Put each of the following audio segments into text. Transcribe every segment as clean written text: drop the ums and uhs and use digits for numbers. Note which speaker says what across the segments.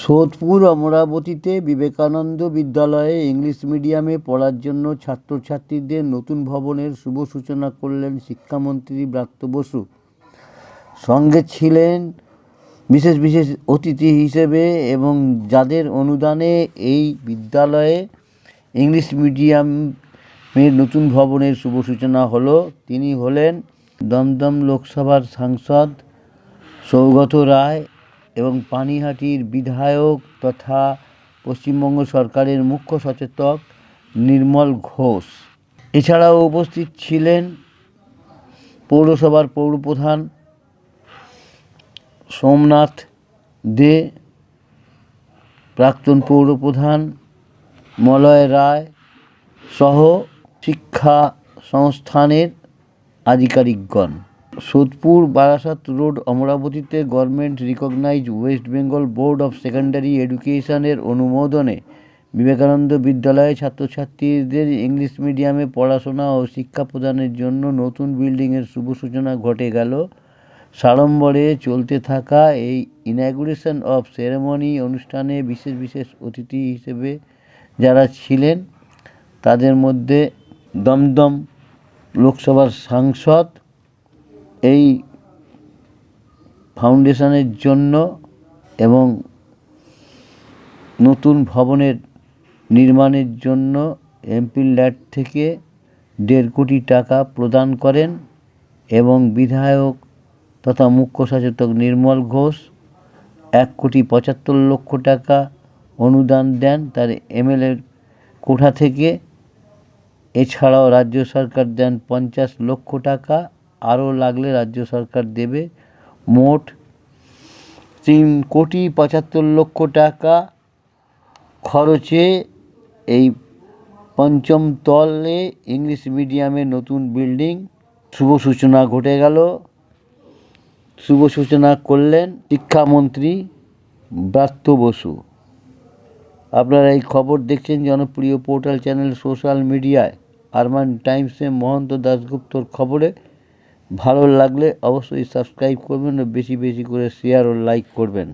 Speaker 1: সোদপুর অমরাবতীতে বিবেকানন্দ বিদ্যালয়ে ইংলিশ মিডিয়ামে পড়ার জন্য ছাত্রছাত্রীদের নতুন ভবনের শুভ সূচনা করলেন শিক্ষামন্ত্রী ব্রাত্য বসু। সঙ্গে ছিলেন বিশেষ বিশেষ অতিথি হিসেবে এবং যাদের অনুদানে এই বিদ্যালয়ে ইংলিশ মিডিয়ামের নতুন ভবনের শুভ সূচনা হলো তিনি হলেন দমদম লোকসভার সাংসদ সৌগত রায় এবং পানিহাটির বিধায়ক তথা পশ্চিমবঙ্গ সরকারের মুখ্য সচেতক নির্মল ঘোষ। এছাড়াও উপস্থিত ছিলেন পৌরসভার পৌরপ্রধান সোমনাথ দে, প্রাক্তন পৌরপ্রধান মলয় রায় সহ শিক্ষা সংস্থানের আধিকারিকগণ। সোদপুর বারাসাত রোড অমরাবতীতে government recognise West Bengal board of secondary এডুকেশনের অনুমোদনে বিবেকানন্দ বিদ্যালয়ে ছাত্রছাত্রীদের ইংলিশ মিডিয়ামে পড়াশোনা ও শিক্ষা প্রদানের জন্য নতুন বিল্ডিংয়ের শুভ সূচনা ঘটে গেল। সাড়ম্বরে চলতে থাকা এই ইনঅগুরেশন অফ সেরেমনি অনুষ্ঠানে বিশেষ বিশেষ অতিথি হিসেবে যারা ছিলেন তাদের মধ্যে দমদম লোকসভার সাংসদ এই ফাউন্ডেশনের জন্য এবং নতুন ভবনের নির্মাণের জন্য এমপি ল্যাড থেকে 1.5 কোটি টাকা প্রদান করেন এবং বিধায়ক তথা মুখ্য সচেতক নির্মল ঘোষ 1,75,00,000 টাকা অনুদান দেন তার এমএলএ কোঠা থেকে। এছাড়াও রাজ্য সরকার দেন 50 লক্ষ টাকা, আরও লাগলে রাজ্য সরকার দেবে। মোট 3,75,00,000 টাকা খরচে এই পঞ্চম তলে ইংলিশ মিডিয়ামের নতুন বিল্ডিং শুভ সূচনা ঘটে গেল। শুভ সূচনা করলেন শিক্ষামন্ত্রী ব্রাত্য বসু। আপনারা এই খবর দেখছেন জনপ্রিয় পোর্টাল চ্যানেল সোশ্যাল মিডিয়ায় আরমান টাইমসে মহন্ত দাশগুপ্তর খবরে। ভালো লাগলে অবশ্যই সাবস্ক্রাইব করবেন ও বেশি বেশি করে শেয়ার ও লাইক করবেন।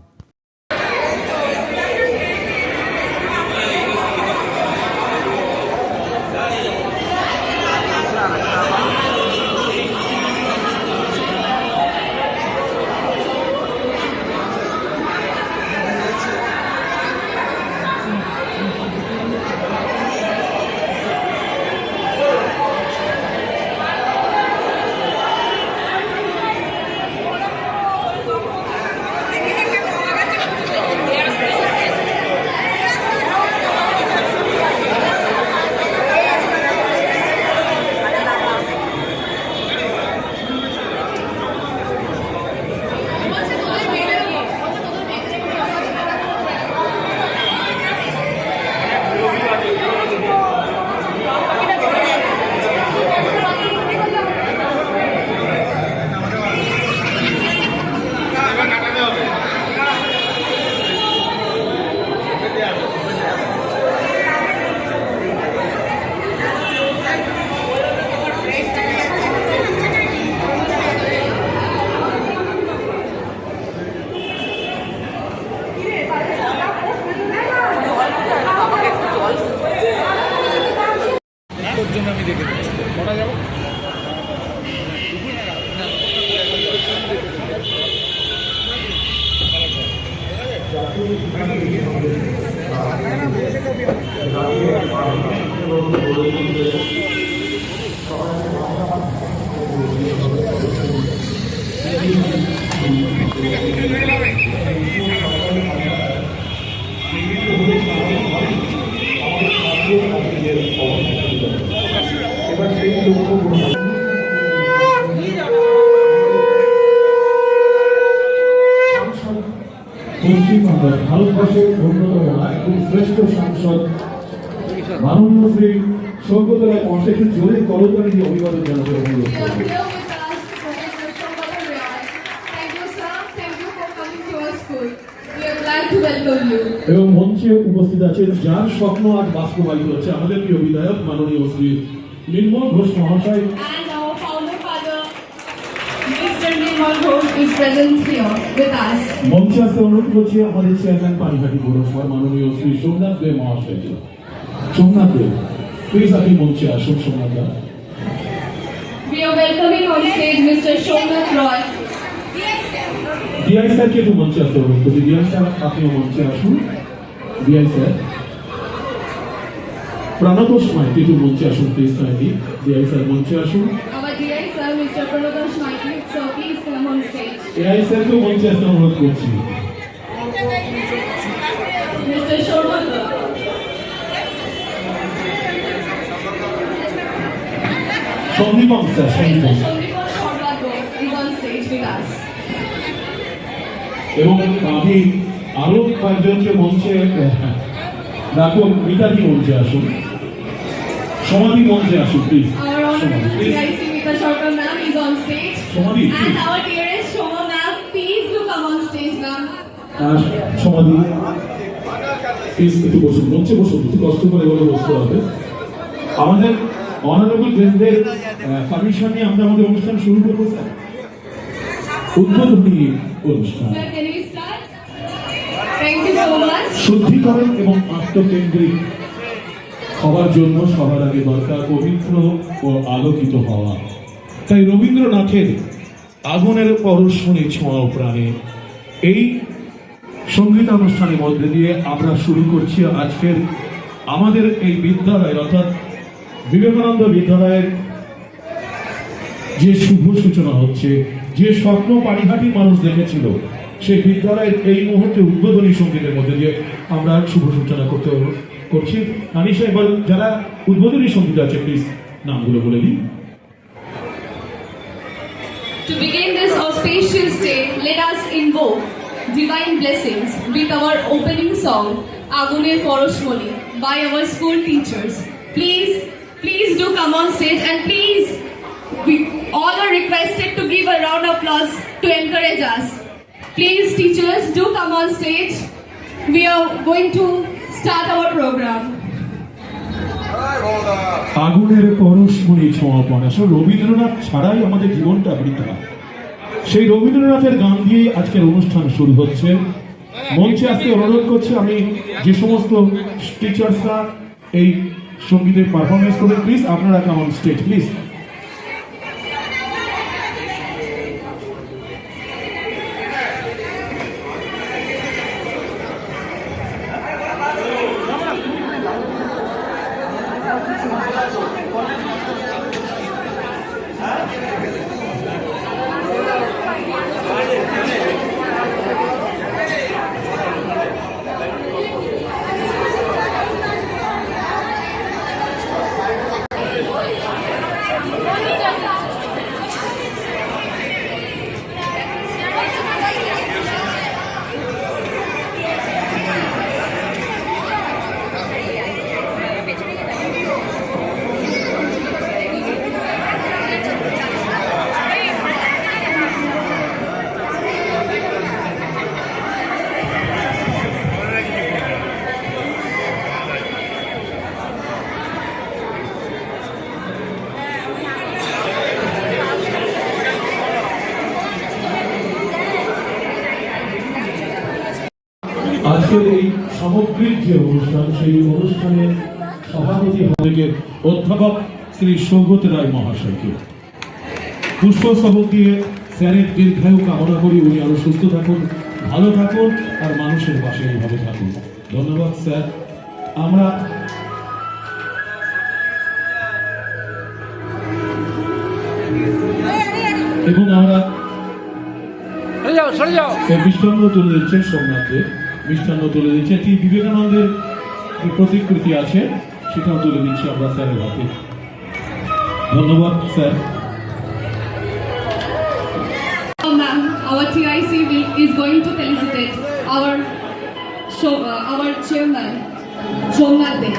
Speaker 2: জন্য আমি দেখে দিচ্ছি কটা যাবো
Speaker 3: পশ্চিমবঙ্গের ভারতবর্ষের অন্যতম একজন শ্রেষ্ঠ সাংসদ মাননীয় শ্রী সৌগত রায় মহাশয়কে জোরে করতালি দিয়ে অভিবাদন জানাতে অনুরোধ করব। এবং মঞ্চে উপস্থিত আছেন যার স্বপ্ন আজ বাস্তবায়িত হচ্ছে আমাদের প্রিয় বিধায়ক মাননীয় শ্রী নির্মল ঘোষ মহাশয়।
Speaker 4: And our founder father, Mr.
Speaker 2: Chairman Nirmal Ghosh is present here with us.
Speaker 3: মঞ্চে আসতে অনুরোধ করছি আমাদের চেয়ারম্যান পানিহাটি পৌরসভার মাননীয় শ্রী সোমনাথ দে মহাশয়কে। সোমনাথ দে, প্লিজ আপনি মঞ্চে আসুন। সোমনাথ দা,
Speaker 2: We are welcoming on stage Mr. Somnath Roy.
Speaker 3: DI স্যারকে একটু মঞ্চে আসতে অনুরোধ করছি। ডিআই স্যার, আপনিও মঞ্চে আসুন। ডিআই স্যার, প্রাণতোষ মাইতি একটু মঞ্চে আসুন প্লিজ। কাইন্ডলি ডিআই স্যার মঞ্চে আসুন।
Speaker 2: Our DI sir, Mr. Pranodash Maiki, sir, please come on stage.
Speaker 3: এআই স্যারকেও মঞ্চে আসতে অনুরোধ করছি।
Speaker 2: Mr. Somnath.
Speaker 3: Sandipan sir, Sandipan.
Speaker 2: Mr. Shondipal Somnath is on stage with us.
Speaker 3: এবং আমি আরো কয়েকজনকে মঞ্চে ডাকুন। মিতাদি মঞ্চে আসুন। সমাধি মঞ্চে আসুন please.
Speaker 2: Our honorable DIC Mita Sarkar ma'am is on stage.
Speaker 3: সমাধি
Speaker 2: And
Speaker 3: please.
Speaker 2: our dearest Shoma ma'am, please do come on stage ma'am.
Speaker 3: সমাধি প্লিজ একটু বসুন, মঞ্চে বসুন, একটু কষ্ট করে বলে বসতে হবে। আমাদের অনারেবল গেস্টদের পারমিশন নিয়ে আমরা আমাদের অনুষ্ঠান শুরু করবো স্যার। উদ্বোধনী অনুষ্ঠান
Speaker 2: Sir, can we start? Thank you so much.
Speaker 3: শুদ্ধিকরণ এবং আত্মকেন্দ্রিক হওয়ার জন্য সবার আগে দরকার পবিত্র ও আলোকিত হওয়া। তাই রবীন্দ্রনাথের আগুনের পরশমণি ছোঁয়া প্রাণে এই সঙ্গীতানুষ্ঠানের মধ্যে দিয়ে আমরা শুরু করছি আজকের আমাদের এই বিদ্যালয়, অর্থাৎ বিবেকানন্দ বিদ্যালয়ের যে শুভ সূচনা হচ্ছে। যে স্বপ্ন পানিহাটির মানুষ দেখেছিল, সেই বিদ্যালয়ের এই মুহূর্তে উদ্বোধনী সঙ্গীতের মধ্যে দিয়ে আমরা শুভ সূচনা করছি। আনিশা, এবার যারা উদ্বোধনী সঙ্গীত আছে প্লিজ নামগুলো বলে দিন।
Speaker 2: To begin this auspicious day, let us invoke divine blessings with our opening song, Aguner Poroshmoni, by our school teachers. Please do come on stage, and please, we all are requested to give a round of applause to encourage us. Please, teachers, do come on stage. We are going to start our program.
Speaker 3: আগুনের পরশমণি ছোঁয়াপন, আসলে রবীন্দ্রনাথ ছাড়াই আমাদের জীবনটা বৃথা। সেই রবীন্দ্রনাথের গান দিয়েই আজকের অনুষ্ঠান শুরু হচ্ছে। মঞ্চে আসতে অনুরোধ করছি আমি যে সমস্ত টিচার্সরা এই সঙ্গীতের পারফরমেন্স করবেন, প্লিজ আপনারা কাম অন স্টেজ প্লিজ। আজকের এই সামগ্রিক যে অনুষ্ঠান, সেই অনুষ্ঠানে সভাপতি হলেন অধ্যাপক শ্রী সৌগত রায় মহাশয়কে। পুষ্পস্তবক দিয়ে স্যারের দীর্ঘায়ু কামনা করি, উনি আরো সুস্থ থাকুন, ভালো থাকুন আর মানুষের পাশে এইভাবে থাকুন। ধন্যবাদ স্যার। আমরা এবং আমরা মিষ্টান্ন তুলে দিচ্ছেন সোমনাথে, মিষ্টান্ন তুলে দিচ্ছে। ঠিক বিবেকানন্দের যে প্রতিকৃতি আছে সেটাও তুলে দিচ্ছি আমরা স্যারের হাতে। ধন্যবাদ sir.
Speaker 2: Ma'am, our TIC is going to felicitate our chairman, Somnath Dey.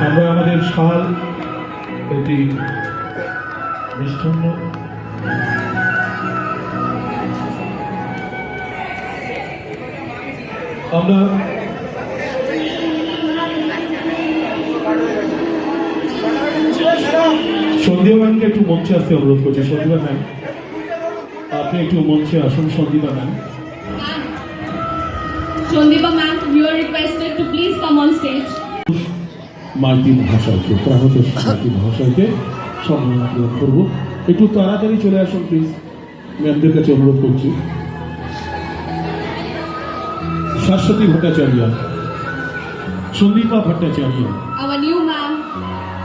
Speaker 3: আমরা আমাদের শাল এটি মিষ্টান্ন আমরা সন্দীপা ম্যামকে একটু মঞ্চে আসতে অনুরোধ করছি। সন্দীপা ম্যাম, আপনি একটু মঞ্চে আসুন। Sandipa ma'am,
Speaker 2: Sondipa ma'am, you are requested to please come on stage.
Speaker 3: মালতি মহাশয়কে, প্রাণতোষ মালতি মহাশয়কে সম্মাননা প্রদান করবো। একটু তাড়াতাড়ি চলে আসুন প্লিজ, ম্যামদের কাছে অনুরোধ করছি। Shashwati Bhattacharya, Sandipa Bhattacharya.
Speaker 2: Our new ma'am,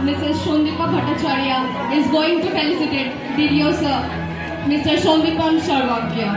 Speaker 2: Mrs. Sondipa Bhattacharya, is going to felicitate DDO sir, Mr. Sondipan Sarvagya.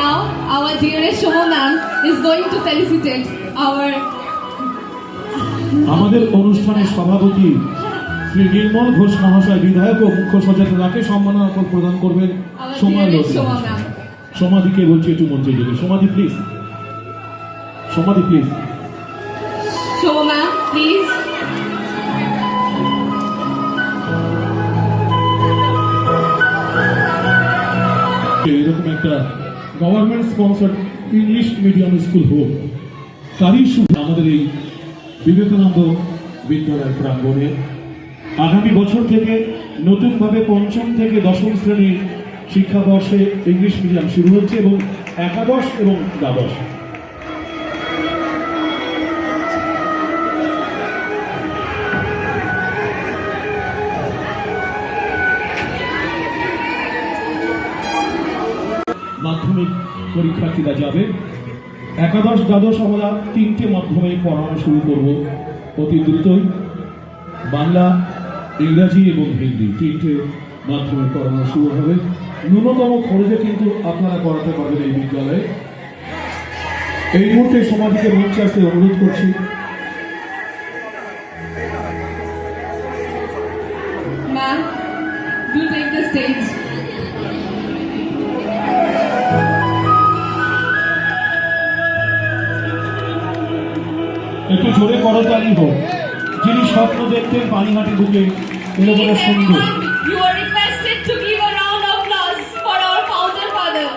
Speaker 2: Now, our dearest Shoma ma'am is going to felicitate our
Speaker 3: আমাদের অনুষ্ঠানের সভাপতি শ্রী নির্মল ঘোষ মহাশয়, বিধায়ক ও মুখ্য সচেতনাকে সম্মাননা প্রদান করবেন সোমা
Speaker 2: dearest
Speaker 3: লতি
Speaker 2: Shoma
Speaker 3: মহাশয়।
Speaker 2: ma'am.
Speaker 3: সমাধিকে বলছি একটু মঞ্চে যেতে। সমাধি প্লিজ, সমাধি প্লিজ।
Speaker 2: Shoma ma'am, please.
Speaker 3: এরকম একটা government sponsored English medium school হোক, তারই শুধু আমাদের এই বিবেকানন্দ বিদ্যালয় প্রাঙ্গণে আগামী বছর থেকে নতুনভাবে পঞ্চম থেকে দশম শ্রেণীর শিক্ষাবর্ষে ইংলিশ মিডিয়াম শুরু হচ্ছে এবং একাদশ এবং দ্বাদশ। মাধ্যমিক পরীক্ষার্থীরা যাবে। একাদশ দ্বাদশ আমরা তিনটে মাধ্যমে পড়ানো শুরু করব অতি দ্রুতই। বাংলা, ইংরাজি এবং হিন্দি তিনটে মাধ্যমে পড়ানো শুরু হবে। ন্যূনতম খরচে কিন্তু আপনারা পড়াতে পারবেন এই বিদ্যালয়ে। এই মুহূর্তে সমাধিকে মঞ্চে আসতে অনুরোধ করছি।
Speaker 2: Ma'am, do take the stage.
Speaker 3: একটু জোরে করতালি হোক। যিনি স্বপ্ন দেখতেন পানিহাটি বুকে এলো বলে
Speaker 2: Please
Speaker 3: সুন্দর।
Speaker 2: everyone, you are requested to give a round of applause for our founder father.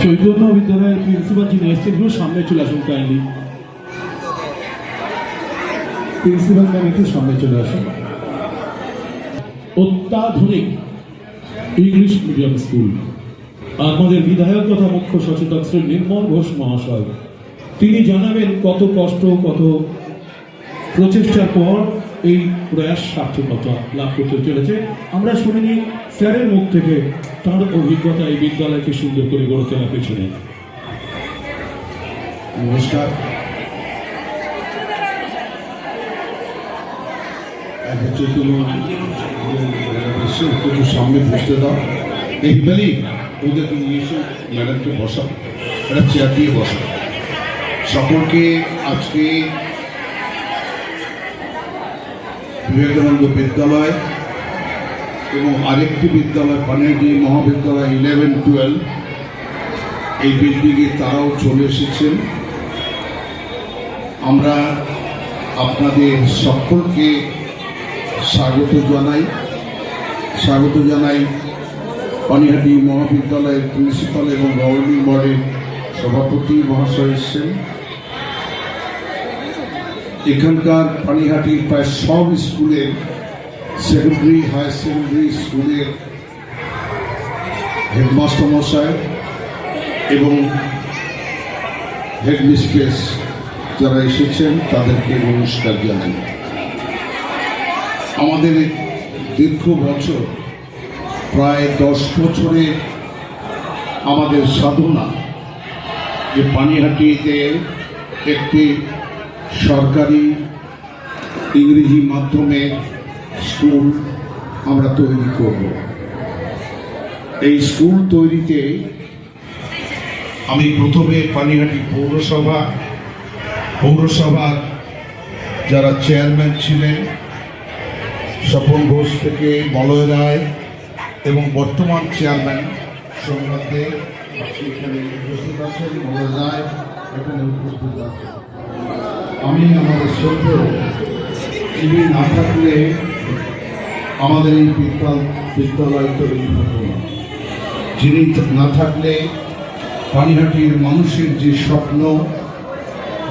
Speaker 3: Chaitanya বিদ্যালয়ের প্রিন্সিপাল যিনি এসছেন একটু সামনে চলে আসুন কাইন্ডলি। প্রিন্সিপাল ম্যাম একটু সামনে চলে আসুন। অত্যাধুনিক ইংলিশ মিডিয়াম স্কুল, আমাদের বিধায়ক তথা মুখ্য সচেতক শ্রী নির্মল ঘোষ মহাশয়, তিনি জানাবেন কত কষ্ট, কত প্রচেষ্টার পর এই প্রয়াস সার্থকতা লাভ করতে চলেছে। আমরা শুনিনি স্যারের মুখ থেকে তার অভিজ্ঞতা এই বিদ্যালয়কে সুন্দর করে গড়ে তোলার পেছনে।
Speaker 4: নমস্কার। একটু সামনে বসতে দাও। দেখবেনি ওদেরকে নিয়ে এসে ম্যাডামকে বসা, একটা চেয়ার দিয়ে বসা। সকলকে আজকে বিবেকানন্দ বিদ্যালয় এবং আরেকটি বিদ্যালয় পানিহাটি মহাবিদ্যালয় 11-12 এই বিল্ডিংয়ে তারাও চলে এসেছেন। আমরা আপনাদের সকলকে স্বাগত জানাই। পানিহাটি মহাবিদ্যালয়ের প্রিন্সিপাল এবং গভর্নিং বডির সভাপতি মহাশয় এসেছেন। এখানকার পানিহাটির প্রায় সব স্কুলের সেকেন্ডারি, হায়ার সেকেন্ডারি স্কুলের হেডমাস্টার মশাই এবং হেডমিস্ট্রেস যারা এসেছেন তাদেরকে নমস্কার জানাই। আমাদের দীর্ঘ বছর, প্রায় 10 বছরের আমাদের সাধনা যে পানিহাটিতে একটি সরকারি ইংরেজি মাধ্যমে স্কুল আমরা তৈরি করব। এই স্কুল তৈরিতে আমি প্রথমে পানিহাটি পৌরসভার যারা চেয়ারম্যান ছিলেন, স্বপন ঘোষ থেকে মলয় রায় এবং বর্তমান চেয়ারম্যান সোমনাথ দে এখানে উপস্থিত আছেন, মলয় রায় এখানে উপস্থিত আছেন। আমি আমাদের শ্রদ্ধেয়, তিনি না থাকলে আমাদের এই বিদ্যালয় তৈরি হতো না। যিনি না থাকলে পানিহাটির মানুষের যে স্বপ্ন,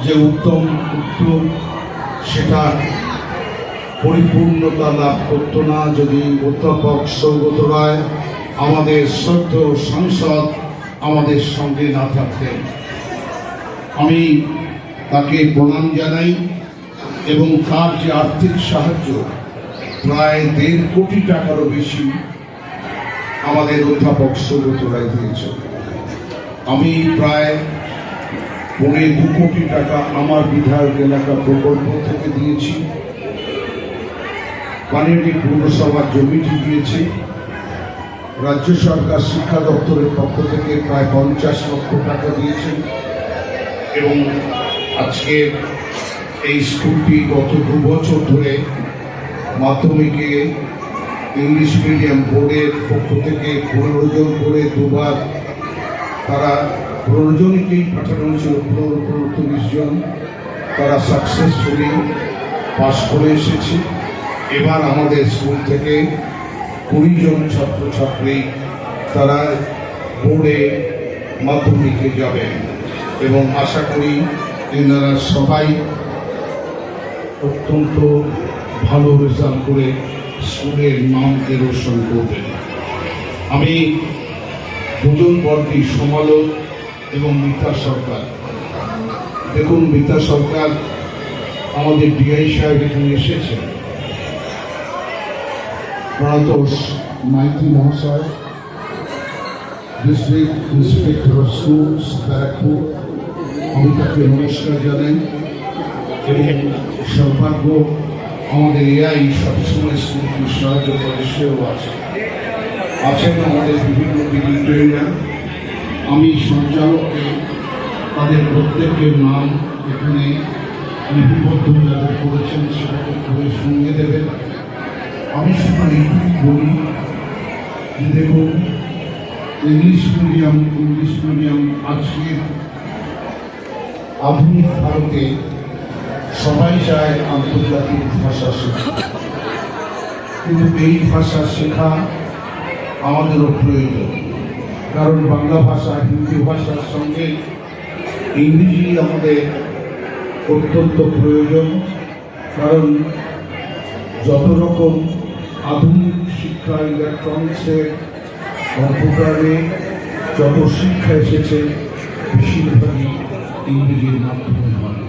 Speaker 4: যে উত্তম উত্তর, সেটা পরিপূর্ণতা লাভ করতো না যদি অধ্যাপক সৌগত রায়, আমাদের শ্রদ্ধেয় সাংসদ, আমাদের সঙ্গে না থাকতেন। আমি তাকে প্রণাম জানাই এবং তার যে আর্থিক সাহায্য, প্রায় 1.5 কোটি টাকারও বেশি আমাদের অধ্যাপক সৌগত রায় দিয়েছেন। আমি প্রায় 2.25 কোটি টাকা আমার বিধায়ক এলাকা প্রকল্প থেকে দিয়েছি। পানিহাটি পৌরসভার জমিটি দিয়েছি। রাজ্য সরকার শিক্ষা দপ্তরের পক্ষ থেকে প্রায় 50 লক্ষ টাকা দিয়েছেন এবং আজকে এই স্কুলটি গত 2 বছর ধরে মাধ্যমিকে ইংলিশ মিডিয়াম বোর্ডের পক্ষ থেকে 15 জন করে 2বার তারা 15 জনকেই পাঠানো হয়েছিল, 30 জন তারা সাকসেসফুলি পাস করে এসেছে। এবার আমাদের স্কুল থেকে 20 জন ছাত্রছাত্রী তারা বোর্ডে মাধ্যমিকে যাবেন এবং আশা করি এনারা সবাই অত্যন্ত ভালো রেজাল্ট করে স্কুলের নামকে রোশন করবেন। আমি দুজন বর্তী সমালোক এবং মিতা সরকার, দেখুন মিতা সরকার আমাদের ডিআই সাহেব এখানে এসেছেন, প্রণতোষ মাইতি মহাশয়, district inspector of schools Barrackpore, আমি তাকে নমস্কার জানাই এবং সৌভাগ্য আমাদের এআই সবসময় স্কুলকে সাহায্য করে, সেও আছেন আমাদের বিভিন্ন ট্রেনার। আমি সঞ্চালককে তাদের প্রত্যেকের নাম এখানে লিপিবদ্ধ যাদের করেছেন সেটাকে করে শুনিয়ে দেবেন। আমি শুধু এইটুকু বলি যে দেখুন, ইংলিশ মিডিয়াম আজকে আধুনিক ভারতে সবাই চায় আন্তর্জাতিক ভাষা শেখা, কিন্তু এই ভাষা শেখা আমাদেরও প্রয়োজন। কারণ বাংলা ভাষা, হিন্দি ভাষার সঙ্গে ইংরেজি আমাদের অত্যন্ত প্রয়োজন। কারণ যত রকম আধুনিক শিক্ষা, ইলেকট্রনিক্সের, কম্পিউটারে যত শিক্ষা এসেছে বেশিরভাগই ইংরেজির মাধ্যমে হয়।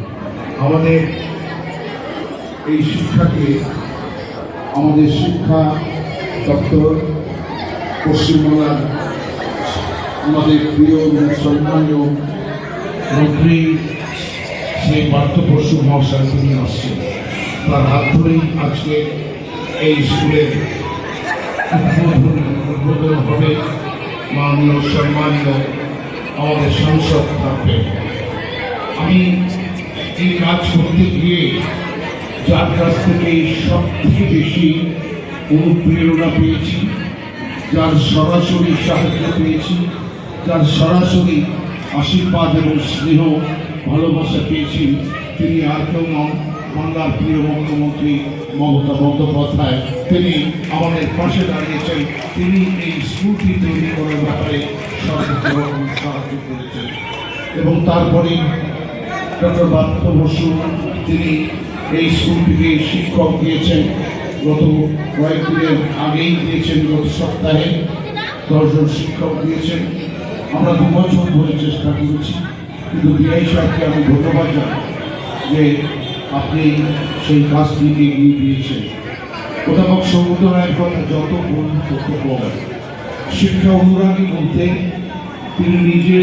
Speaker 4: আমাদের এই শিক্ষাকে আমাদের শিক্ষা দপ্তর, পশ্চিমবাংলার আমাদের প্রিয় সম্মানীয় মন্ত্রী শ্রী পার্থ বসু মহাশয় তিনি আসছেন, তার হাত ধরেই আজকে এই স্কুলের উদ্বোধন হবে। মাননীয় সম্মানীয় আমাদের সাংসদ থাকবেন। আমি এই কাজ করতে গিয়ে যার কাছ থেকে সবথেকে বেশি অনুপ্রেরণা পেয়েছি, যার সরাসরি সাহায্য পেয়েছি, যার সরাসরি আশীর্বাদ এবং স্নেহ ভালোবাসা পেয়েছি, তিনি আর কেউ নন, বাংলার প্রিয় মুখ্যমন্ত্রী মমতা বন্দ্যোপাধ্যায়। তিনি আমাদের পাশে দাঁড়িয়েছেন, তিনি এই স্কুলটি তৈরি করার ব্যাপারে সর্বরকম সাহায্য করেছেন। এবং তারপরে ডক্টর পার্থ বসু তিনি এই স্কুলটিকে শিক্ষক দিয়েছেন, গত কয়েকদিনের আগেই দিয়েছেন, গত সপ্তাহে 10 জন শিক্ষক দিয়েছেন। আমরা 2 বছর ধরে চেষ্টা করেছি কিন্তু বিআই সাহেবকে আমি ধন্যবাদ জানাই যে আপনি সেই কাজটি এগিয়ে দিয়েছেন। অধ্যাপক সৌগত রায়ের কথা যত বলুন তত কম। শিক্ষা অনুরাগী বলতে তিনি নিজে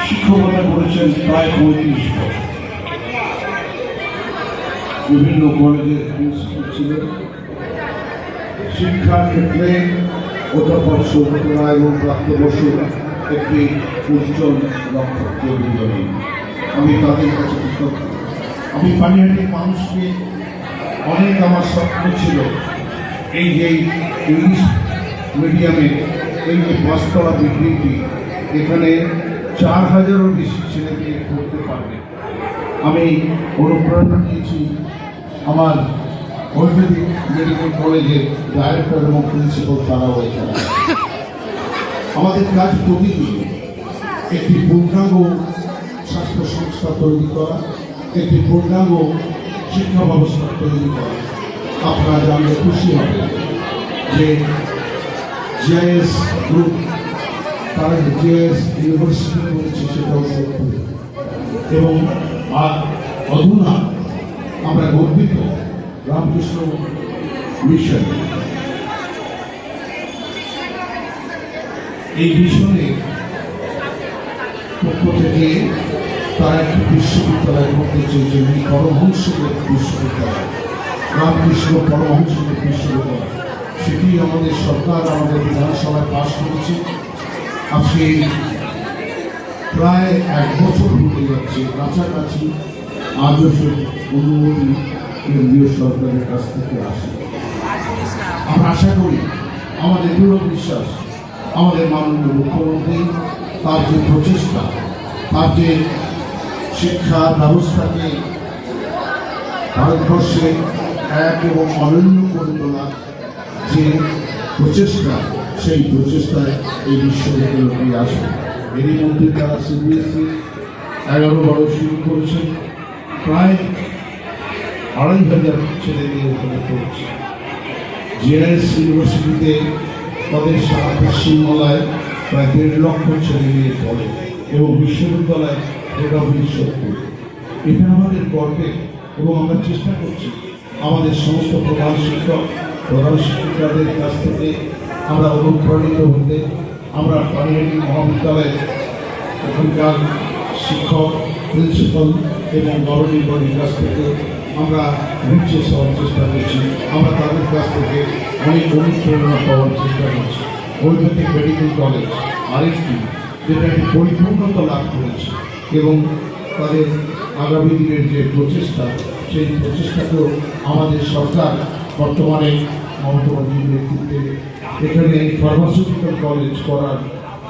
Speaker 4: শিক্ষকতা করেছেন প্রায় 35 বছর। বিভিন্ন কলেজের প্রিন্সিপাল ছিলেন। শিক্ষার ক্ষেত্রে অধ্যাপক সৌগত রায় এবং প্রাপ্ত বসু একটি উজ্জ্বল নক্ষত্র দুজনেই। আমি তাদের কাছে কৃতজ্ঞ। আমি পানিহাটির মানুষকে অনেক আমার স্বপ্ন ছিল এই যে ইংলিশ মিডিয়ামে এই যে 5তলা বিল্ডিংটি, এখানে 4000-এরও বেশি ছেলে মেয়ে পড়তে পারবে। আমি অনুপ্রেরণা দিয়েছি আমার আয়ুর্বেদিক মেডিকেল কলেজের ডাইরেক্টর এবং প্রিন্সিপাল, তারাও এখানে। আমাদের কাজ প্রতিদিন একটি পূর্ণাঙ্গ স্বাস্থ্য সংস্থা তৈরি করা, একটি পূর্ণাঙ্গ শিক্ষা ব্যবস্থা তৈরি করা। আপনারা জানলে খুশি হবে যে জেএস গ্রুপ তারা জেএস ইউনিভার্সিটি করেছে, সেটাও সত্য। এবং অধুনা আমরা গর্বিত রামকৃষ্ণ মিশন, এই মিশনে পক্ষ থেকে তারা একটি বিশ্ববিদ্যালয় করতে চেয়েছেন, পরমহংসদেব বিশ্ববিদ্যালয়, রামকৃষ্ণ পরমহংসদেব বিশ্ববিদ্যালয়। সেটি আমাদের সরকার আমাদের বিধানসভায় পাশ করেছে। আজকে প্রায় 1 বছর হতে যাচ্ছে, কাছাকাছি আজও সে অনুমতি কেন্দ্রীয় সরকারের কাছ থেকে আসে। আমরা আশা করি, আমাদের দৃঢ় বিশ্বাস, আমাদের মাননীয় মুখ্যমন্ত্রী তার যে প্রচেষ্টা, তার যে শিক্ষা ব্যবস্থাকে ভারতবর্ষে এক এবং অনন্য করে তোলা যে প্রচেষ্টা, সেই প্রচেষ্টায় এই বিশ্ববিদ্যালয়টি আসবে। এরই মধ্যে তারা সিবিএসই 11-12 শুরু করেছেন, প্রায় 2500 ছেলে মেয়ে ওখানে পড়ছে। জেএস ইউনিভার্সিটিতে তাদের সারা পশ্চিমবাংলায় প্রায় 1.5 লক্ষ ছেলে মেয়ে পড়ে এবং বিশ্ববিদ্যালয় এটা 70। এটা আমাদের গর্বে এবং আমরা চেষ্টা করছি আমাদের সমস্ত প্রধান শিক্ষক, প্রধান শিক্ষিকাদের কাছ থেকে আমরা অনুপ্রাণিত হতে, আমরা পানিহাটি মহাবিদ্যালয়ের এখানকার শিক্ষক, প্রিন্সিপাল এবং নবনির্বাণীর কাছ থেকে আমরা রিচেস হওয়ার চেষ্টা করছি। আমরা তাদের কাছ থেকে অনেক অনুপ্রেরণা পাওয়ার চেষ্টা করছি। আয়ুর্বেদিক মেডিকেল কলেজ আরেকটি, যেটা একটি পরিপূর্ণতা লাভ করেছে এবং তাদের আগামী দিনের যে প্রচেষ্টা, সেই প্রচেষ্টাকেও আমাদের সরকার বর্তমানে মমতা ব্যানার্জির নেতৃত্বে এখানে ফার্মাসিউটিক্যাল কলেজ করার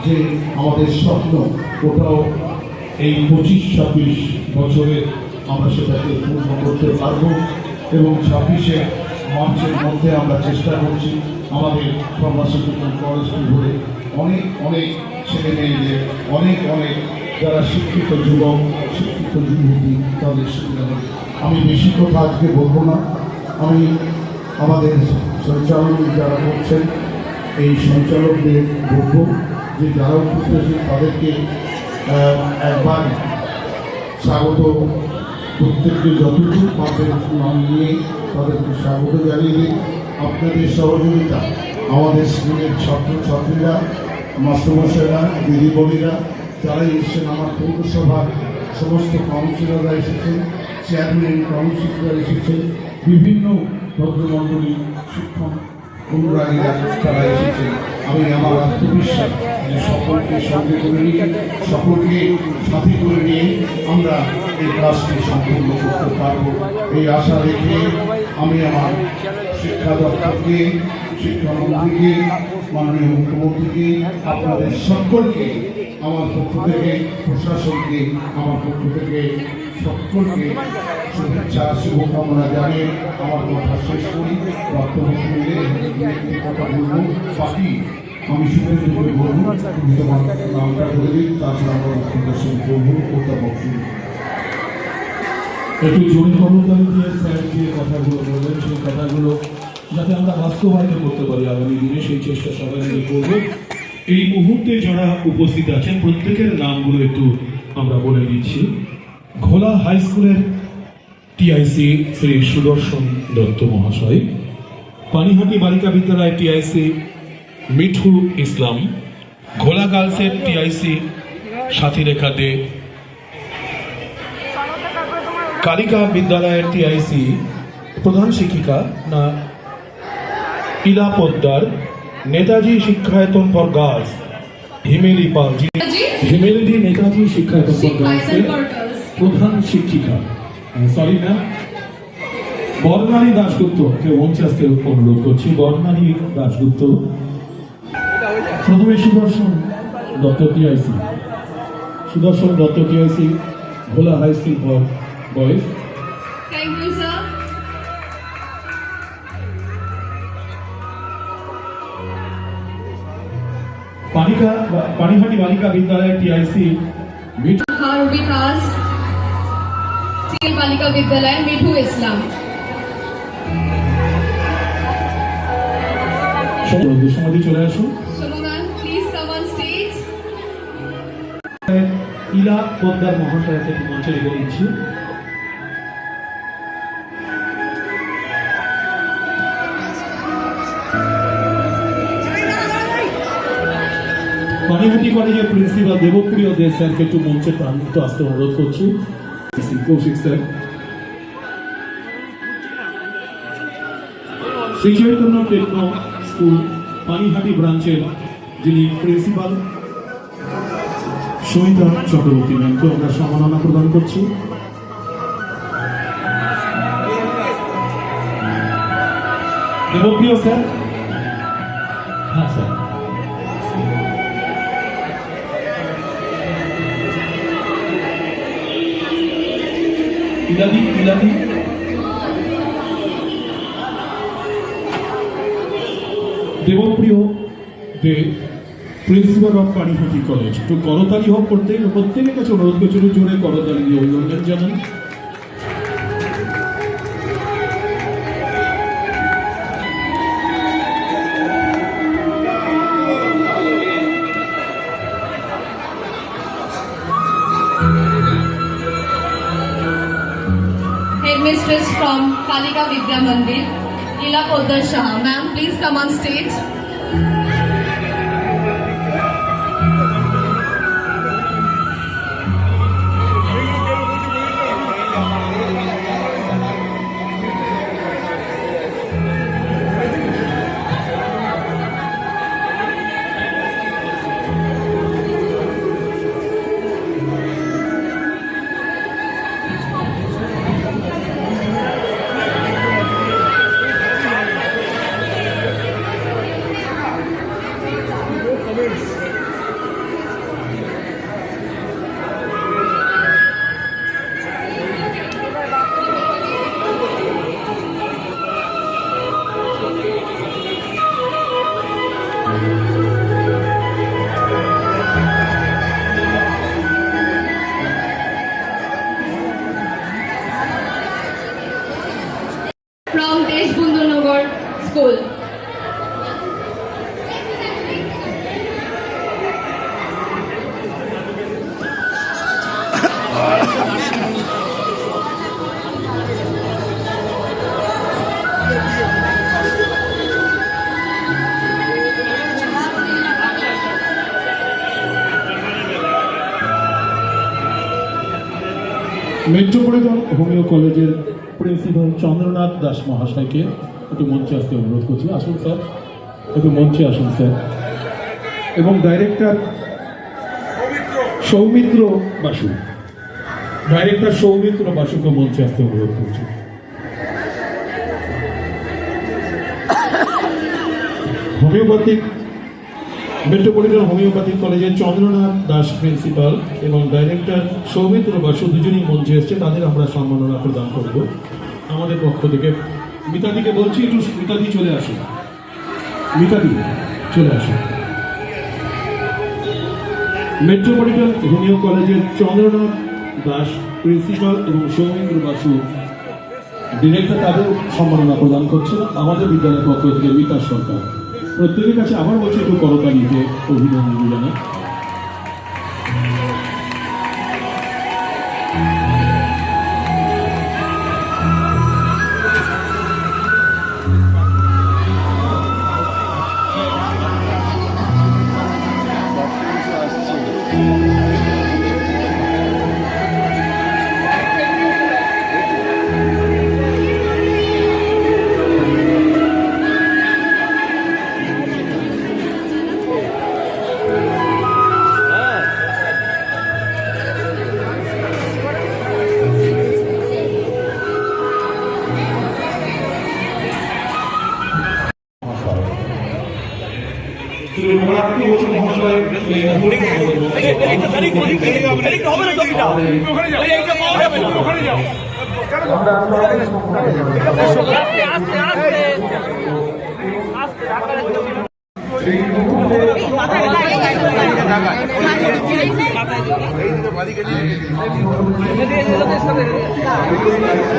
Speaker 4: যে আমাদের স্বপ্ন, ওটাও এই 25-26 বছরে আমরা সেটাকে পূর্ণ করতে পারব এবং 26শে মার্চের মধ্যে আমরা চেষ্টা করছি আমাদের ফার্মাসিউটিক্যাল কলেজটি হলে অনেক অনেক ছেলে মেয়েদের, অনেক অনেক যারা শিক্ষিত যুবক, শিক্ষিত যুবতী, তাদের সুবিধা হবে। আমি বেশি কথা আজকে বলবো না। আমি আমাদের সঞ্চালক যারা করছেন, এই সঞ্চালকদের বলবো যে যারা উপস্থিত তাদেরকে একবার স্বাগত, প্রত্যেককে যতটুকু পাবেন নাম নিয়ে তাদেরকে স্বাগত জানিয়ে দিন। আপনাদের সহযোগিতা, আমাদের স্কুলের ছাত্রছাত্রীরা, মাস্টারমশাইরা, দিদিমণিরা যারাই এসেছেন, আমার পৌরসভার সমস্ত কাউন্সিলররা এসেছেন, চেয়ারম্যান কাউন্সিলররা এসেছেন, বিভিন্ন ভদ্রমণ্ডলী শিক্ষক অনুরাগীরা তারা এসেছেন। আমি আমার আত্মবিশ্বাস যে সকলকে সঙ্গে করে নিয়ে, সকলকে সাথী করে নিয়ে আমরা এই কাজটি সম্পূর্ণ করতে পারব, এই আশা রেখে আমি আমার শিক্ষা দপ্তরকে, শিক্ষামন্ত্রীকে, মাননীয় মুখ্যমন্ত্রীকে, আপনাদের সকলকে আমার পক্ষ থেকে, প্রশাসনকে আমার পক্ষ থেকে সকলকে শুভেচ্ছা, শুভকামনা জানিয়ে আমার কথা শেষ করি। বক্তব্য মিলে একটি কথা বলবো, বাকি আমি শুভেচ্ছা বলবো, তোমার নামটা বলে দিন, তারপর আমরা বক্তব্য শুরু করবো। অধ্যাপক
Speaker 3: একটু জোর কর্মকারী দিয়ে স্যার যে কথাগুলো বললেন, সেই কথাগুলো যাতে আমরা বাস্তবায়িত করতে পারি আগামী দিনে, সেই চেষ্টা সবাই মিলে করবো। এই মুহূর্তে যারা উপস্থিত আছেন প্রত্যেকের নামগুলো একটু আমরা বলে দিচ্ছি। ঘোলা হাই স্কুলের টিআইসি শ্রী সুদর্শন দত্ত মহাশয়, পানিহাটি বালিকা বিদ্যালয় টিআইসি মিঠু ইসলাম, ঘোলা গার্লসের টিআইসি সাথীরেখা দে, কালিকা বিদ্যালয়ের টিআইসি প্রধান শিক্ষিকা না Ila Poddar, Netaji Shikshayatan for girls Himeli Palji, Himeli Netaji Shikshayatan for গার্লসের প্রধান শিক্ষিকা, সরি ম্যাম, বর্ণালী দাশগুপ্তকে মঞ্চে আসতে অনুরোধ করছি। বর্ণালী দাশগুপ্ত। প্রথমে Sudarshan Dutta TIC, Sudarshan Dutta TIC, Bhola high school for boys.
Speaker 2: Thank you, sir.
Speaker 3: Panihati বালিকা বিদ্যালয়ের TIC Mithu,
Speaker 2: Har Vikas, TL Balika Vidyalaya, Mithu Islam.
Speaker 3: সমাধি চলে আসুন।
Speaker 2: Shumugan, please come on stage.
Speaker 3: ইলা পোদ্দার মহাশয়কে মঞ্চে রেখে দিচ্ছি। পানিহাটি কলেজের প্রিন্সিপাল দেবপ্রিয় দে স্যারকে একটু মঞ্চে প্রান্তিত আসতে অনুরোধ করছি। Koushik sir, Shri Chaitanya techno school Panihati ব্রাঞ্চের যিনি প্রিন্সিপাল সুমিতা চক্রবর্তী ম্যামকে আমরা সম্মাননা প্রদান করছি। দেবপ্রিয় স্যার, হ্যাঁ স্যার, ইলাদি Debpriyo Dey, principal of Panihati college. তো করতালি হোক, প্রত্যেকের কাছে অনুরোধ করছিল জোরে করতালি দিয়ে অভিনন্দন জানান।
Speaker 2: Headmistress from Kalika Vidya Mandir, Ila Poddar Shah. Ma'am, please come on stage. From Deshbandhu Nagar School.
Speaker 3: Metropolitan homeo কলেজের প্রিন্সিপাল চন্দ্রনাথ দাস মহাশয়কে একটু মঞ্চে আসতে অনুরোধ করছি। আসুন স্যার, একটু মঞ্চে আসুন স্যার। এবং ডাইরেক্টর সৌমিত্র বাসুকে মঞ্চে আসতে অনুরোধ করছি। হোমিওপ্যাথিক মেট্রোপলিটন হোমিওপ্যাথিক কলেজের চন্দ্রনাথ দাস প্রিন্সিপাল এবং ডাইরেক্টর সৌমিত্র বাসু দুজনই মঞ্চে এসছে, তাদের আমরা সম্মাননা প্রদান করব আমাদের পক্ষ থেকে। মিতাদিকে বলছি একটু, মিতাদি চলে আসুন, মিতাদি চলে আসুন। মেট্রোপলিটন হোমিও কলেজের চন্দ্রনাথ দাস প্রিন্সিপাল এবং সৌমিত্র বাসু ডিরেক্টর, তাদের সম্মাননা প্রদান করছেন আমাদের বিদ্যালয়ের পক্ষ থেকে বিকাশ সরকার। প্রত্যেকের কাছে আবার বলছি একটু করতালিতে অভিনন্দন জানাই।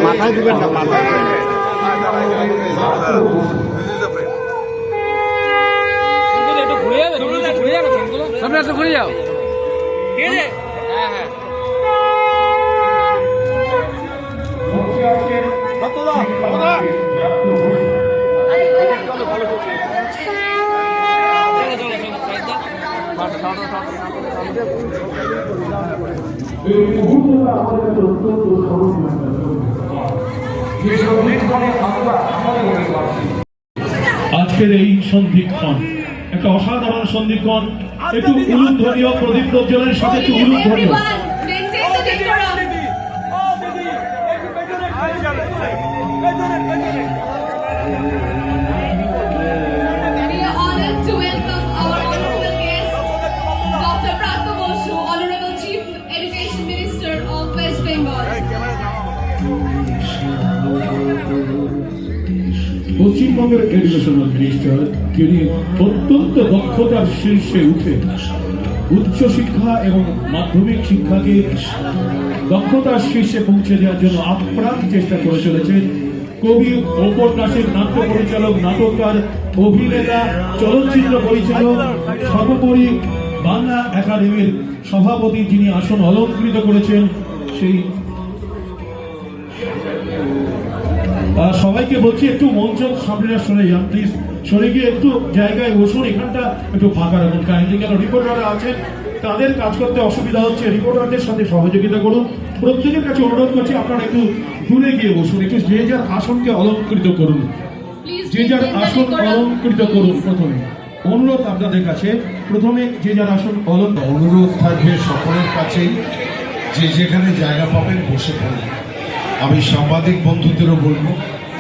Speaker 5: মাথায় দিবেন না, মাথায়
Speaker 6: একটু ঘুরে যাবে, ঘুরে যাবে, সামনে আসো, ঘুরে যাও। হ্যাঁ হ্যাঁ
Speaker 3: আজকের এই সন্ধিক্ষণ একটা অসাধারণ সন্ধিক্ষণ, একটু উলুধ্বনীয় প্রদীপ প্রজ্বলনের সাথে একটু উলুধ্বনীয়।
Speaker 2: Maintain the decorum. We are honored to welcome our honorable guest, Dr. Pratma Basu, Honorable Chief Education Minister of West Bengal.
Speaker 3: পশ্চিমবঙ্গের এডুকেশনাল মিনিস্টার, যিনি অত্যন্ত দক্ষতার শীর্ষে উঠে উচ্চশিক্ষা এবং মাধ্যমিক শিক্ষাকে দক্ষতার শীর্ষে পৌঁছে দেওয়ার জন্য আপ্রাণ চেষ্টা করে চলেছেন। কবি, উপন্যাসের নাট্য পরিচালক, নাটককার, অভিনেতা, চলচ্চিত্র পরিচালক, সর্বোপরি বাংলা একাডেমির সভাপতি, যিনি আসন অলঙ্কৃত করেছেন, সেই সবাইকে বলছি একটু মঞ্চ সামনে সরে যান প্লিজ, সরে গিয়ে একটু জায়গায় বসুন, এখানটা একটু ফাঁকা রাখুন কাহিনী, কেন রিপোর্টাররা আছেন, তাদের কাজ করতে অসুবিধা হচ্ছে, রিপোর্টারদের সাথে সহযোগিতা করুন। প্রত্যেকের কাছে অনুরোধ করছি আপনারা একটু দূরে গিয়ে বসুন, একটু যে যার আসনকে অলঙ্কৃত করুন, যে যার আসন অলঙ্কৃত করুন। প্রথমে অনুরোধ আপনাদের কাছে, প্রথমে যে যার আসন অলঙ্কৃত।
Speaker 4: অনুরোধ থাকবে সকলের কাছেই যে যেখানে জায়গা পাবেন বসে পড়ুন। আমি সাংবাদিক বন্ধুদেরও বলবো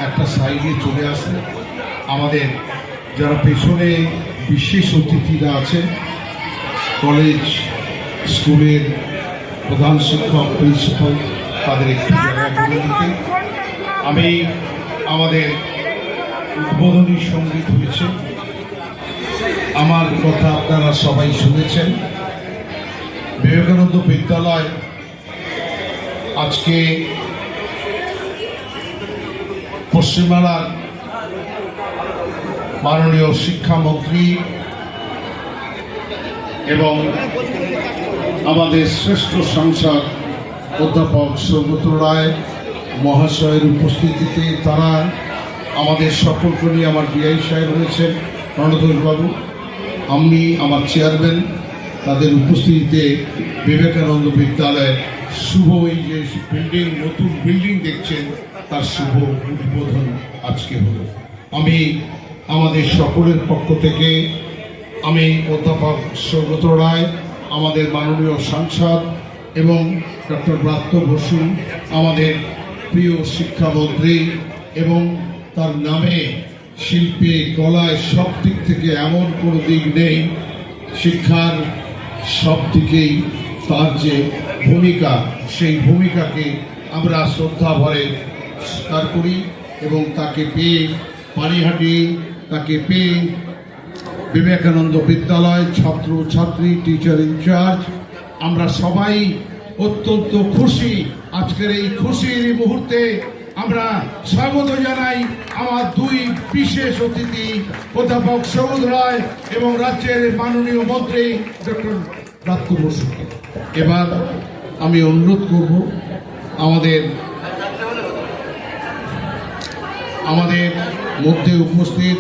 Speaker 4: একটা সাইডে চলে আসতে। আমাদের যারা পেছনে বিশেষ অতিথিরা আছে, কলেজ স্কুলের প্রধান শিক্ষক, প্রিন্সিপাল, তাদের একটু জায়গা করে দিতে। আমি আমাদের উদ্বোধনী সঙ্গীত হয়েছে, আমার কথা আপনারা সবাই শুনেছেন। বিবেকানন্দ বিদ্যালয় আজকে পশ্চিমবাংলার মাননীয় শিক্ষামন্ত্রী এবং আমাদের শ্রেষ্ঠ সাংসদ অধ্যাপক সৌগত রায় মহাশয়ের উপস্থিতিতে, তারা আমাদের সকলকে নিয়ে, আমার ডিআই সাহেব রয়েছেন, রণধরবাবু, আমি আমার চেয়ারম্যান, তাদের উপস্থিতিতে বিবেকানন্দ বিদ্যালয়ের শুভ এই যে বিল্ডিং, নতুন বিল্ডিং দেখছেন, তার শুভ উদ্বোধন আজকে হলো। আমি আমাদের সকলের পক্ষ থেকে আমি অধ্যাপক সৌগত রায়, আমাদের মাননীয় সাংসদ এবং ডক্টর প্রাপ্ত বসু, আমাদের প্রিয় শিক্ষামন্ত্রী, এবং তার নামে শিল্পে, কলায় সব দিক থেকে এমন কোনো দিক নেই, শিক্ষার সব দিকেই তার যে ভূমিকা, সেই ভূমিকাকে আমরা শ্রদ্ধা ভরে স্বীকার করি এবং তাকে পেয়ে পানিহাটি, তাকে পেয়ে বিবেকানন্দ বিদ্যালয় ছাত্র ছাত্রী, টিচার ইনচার্জ, আমরা সবাই অত্যন্ত খুশি। আজকের এই খুশির মুহূর্তে আমরা স্বাগত জানাই আমার দুই বিশেষ অতিথি অধ্যাপক সৌগত রায় এবং রাজ্যের মাননীয় মন্ত্রী ডক্টর ব্রাত্য বসুকে। এবার আমি অনুরোধ করব আমাদের মধ্যে উপস্থিত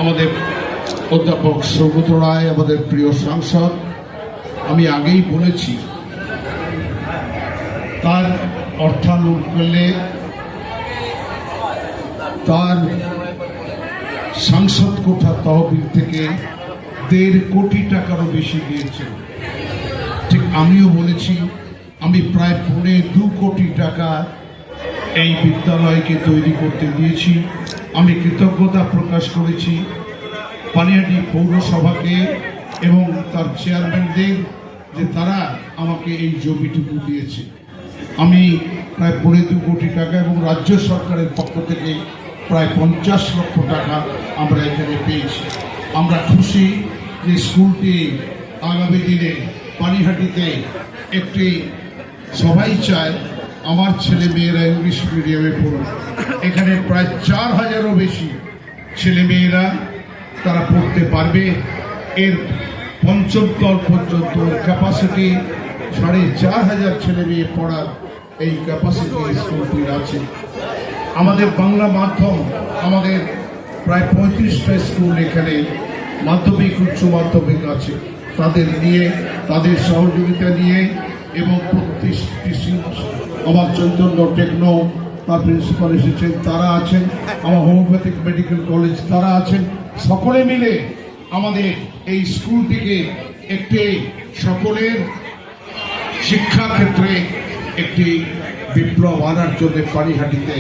Speaker 4: আমাদের অধ্যাপক সৌগত রায়, আমাদের প্রিয় সাংসদ। আমি আগেই বলেছি তার অর্থানুকূলে তার সাংসদ কোঠা তহবিল থেকে 1.5 কোটি টাকারও বেশি দিয়েছেন। ঠিক আমিও বলেছি আমি প্রায় 2.25 কোটি টাকা এই বিদ্যালয়কে তৈরি করতে দিয়েছি। আমি কৃতজ্ঞতা প্রকাশ করেছি পানিহাটি পৌরসভাকে এবং তার চেয়ারম্যানদের যে তারা আমাকে এই জমিটুকু দিয়েছে। আমি প্রায় 2.25 কোটি টাকা এবং রাজ্য সরকারের পক্ষ থেকে প্রায় 50 লক্ষ টাকা আমরা এখানে পেয়েছি। আমরা খুশি যে স্কুলটি আগামী দিনে পানিহাটিতে একটি, সবাই চায় আমার ছেলে মেয়েরা ইংলিশ মিডিয়ামে পড়ুক। এখানে প্রায় 4000-এরও বেশি ছেলে মেয়েরা তারা পড়তে পারবে। এর পঞ্চম তল পর্যন্ত ক্যাপাসিটি 4500 ছেলে মেয়ে পড়ার এই ক্যাপাসিটি স্কুলটির আছে। আমাদের বাংলা মাধ্যম, আমাদের প্রায় 35টা স্কুল এখানে মাধ্যমিক উচ্চ মাধ্যমিক আছে। তাদের নিয়ে, তাদের সহযোগিতা নিয়ে এবং প্রতিটি আমার চৈতন্য টেকনো তার প্রিন্সিপাল এসেছেন, তারা আছেন, আমার হোমিওপ্যাথিক মেডিকেল কলেজ তারা আছেন, সকলে মিলে আমাদের এই স্কুলটিকে একটি সকলের শিক্ষা ক্ষেত্রে একটি বিপ্লব আনার জন্য পানিহাটিতে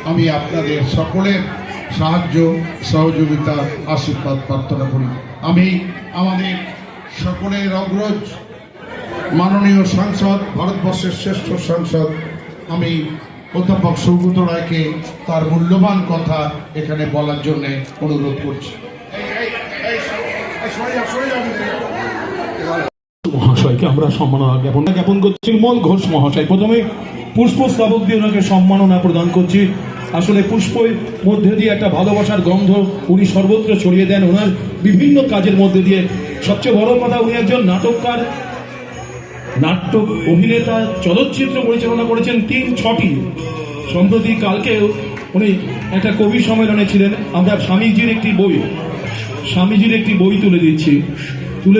Speaker 4: আমি আপনাদের সকলের সাহায্য সহযোগিতা আশীর্বাদ প্রার্থনা করি। আমি আমাদের সকলের অগ্রজ মাননীয় সাংসদ, ভারতবর্ষের শ্রেষ্ঠ সাংসদ, আমি অধ্যাপক সৌগত রায়কে তার মূল্যবান কথা এখানে বলার জন্য অনুরোধ করছি।
Speaker 3: মহাশয়কে আমরা সম্মাননা জ্ঞাপন করছি। নির্মল ঘোষ মহাশয় প্রথমে পুষ্পস্তবক দিয়ে ওনাকে সম্মাননা প্রদান করছি। আসলে পুষ্পের মধ্যে দিয়ে একটা ভালোবাসার গন্ধ উনি সর্বত্র ছড়িয়ে দেন ওনার বিভিন্ন কাজের মধ্যে দিয়ে। সবচেয়ে বড় কথা, উনি একজন নাটককার, নাট্য অভিনেতা, চলচ্চিত্র পরিচালনা করেছেন 3-6টি। সম্প্রতি কালকেও উনি একটা কবি সম্মেলনে ছিলেন। আমরা স্বামীজির একটি বই তুলে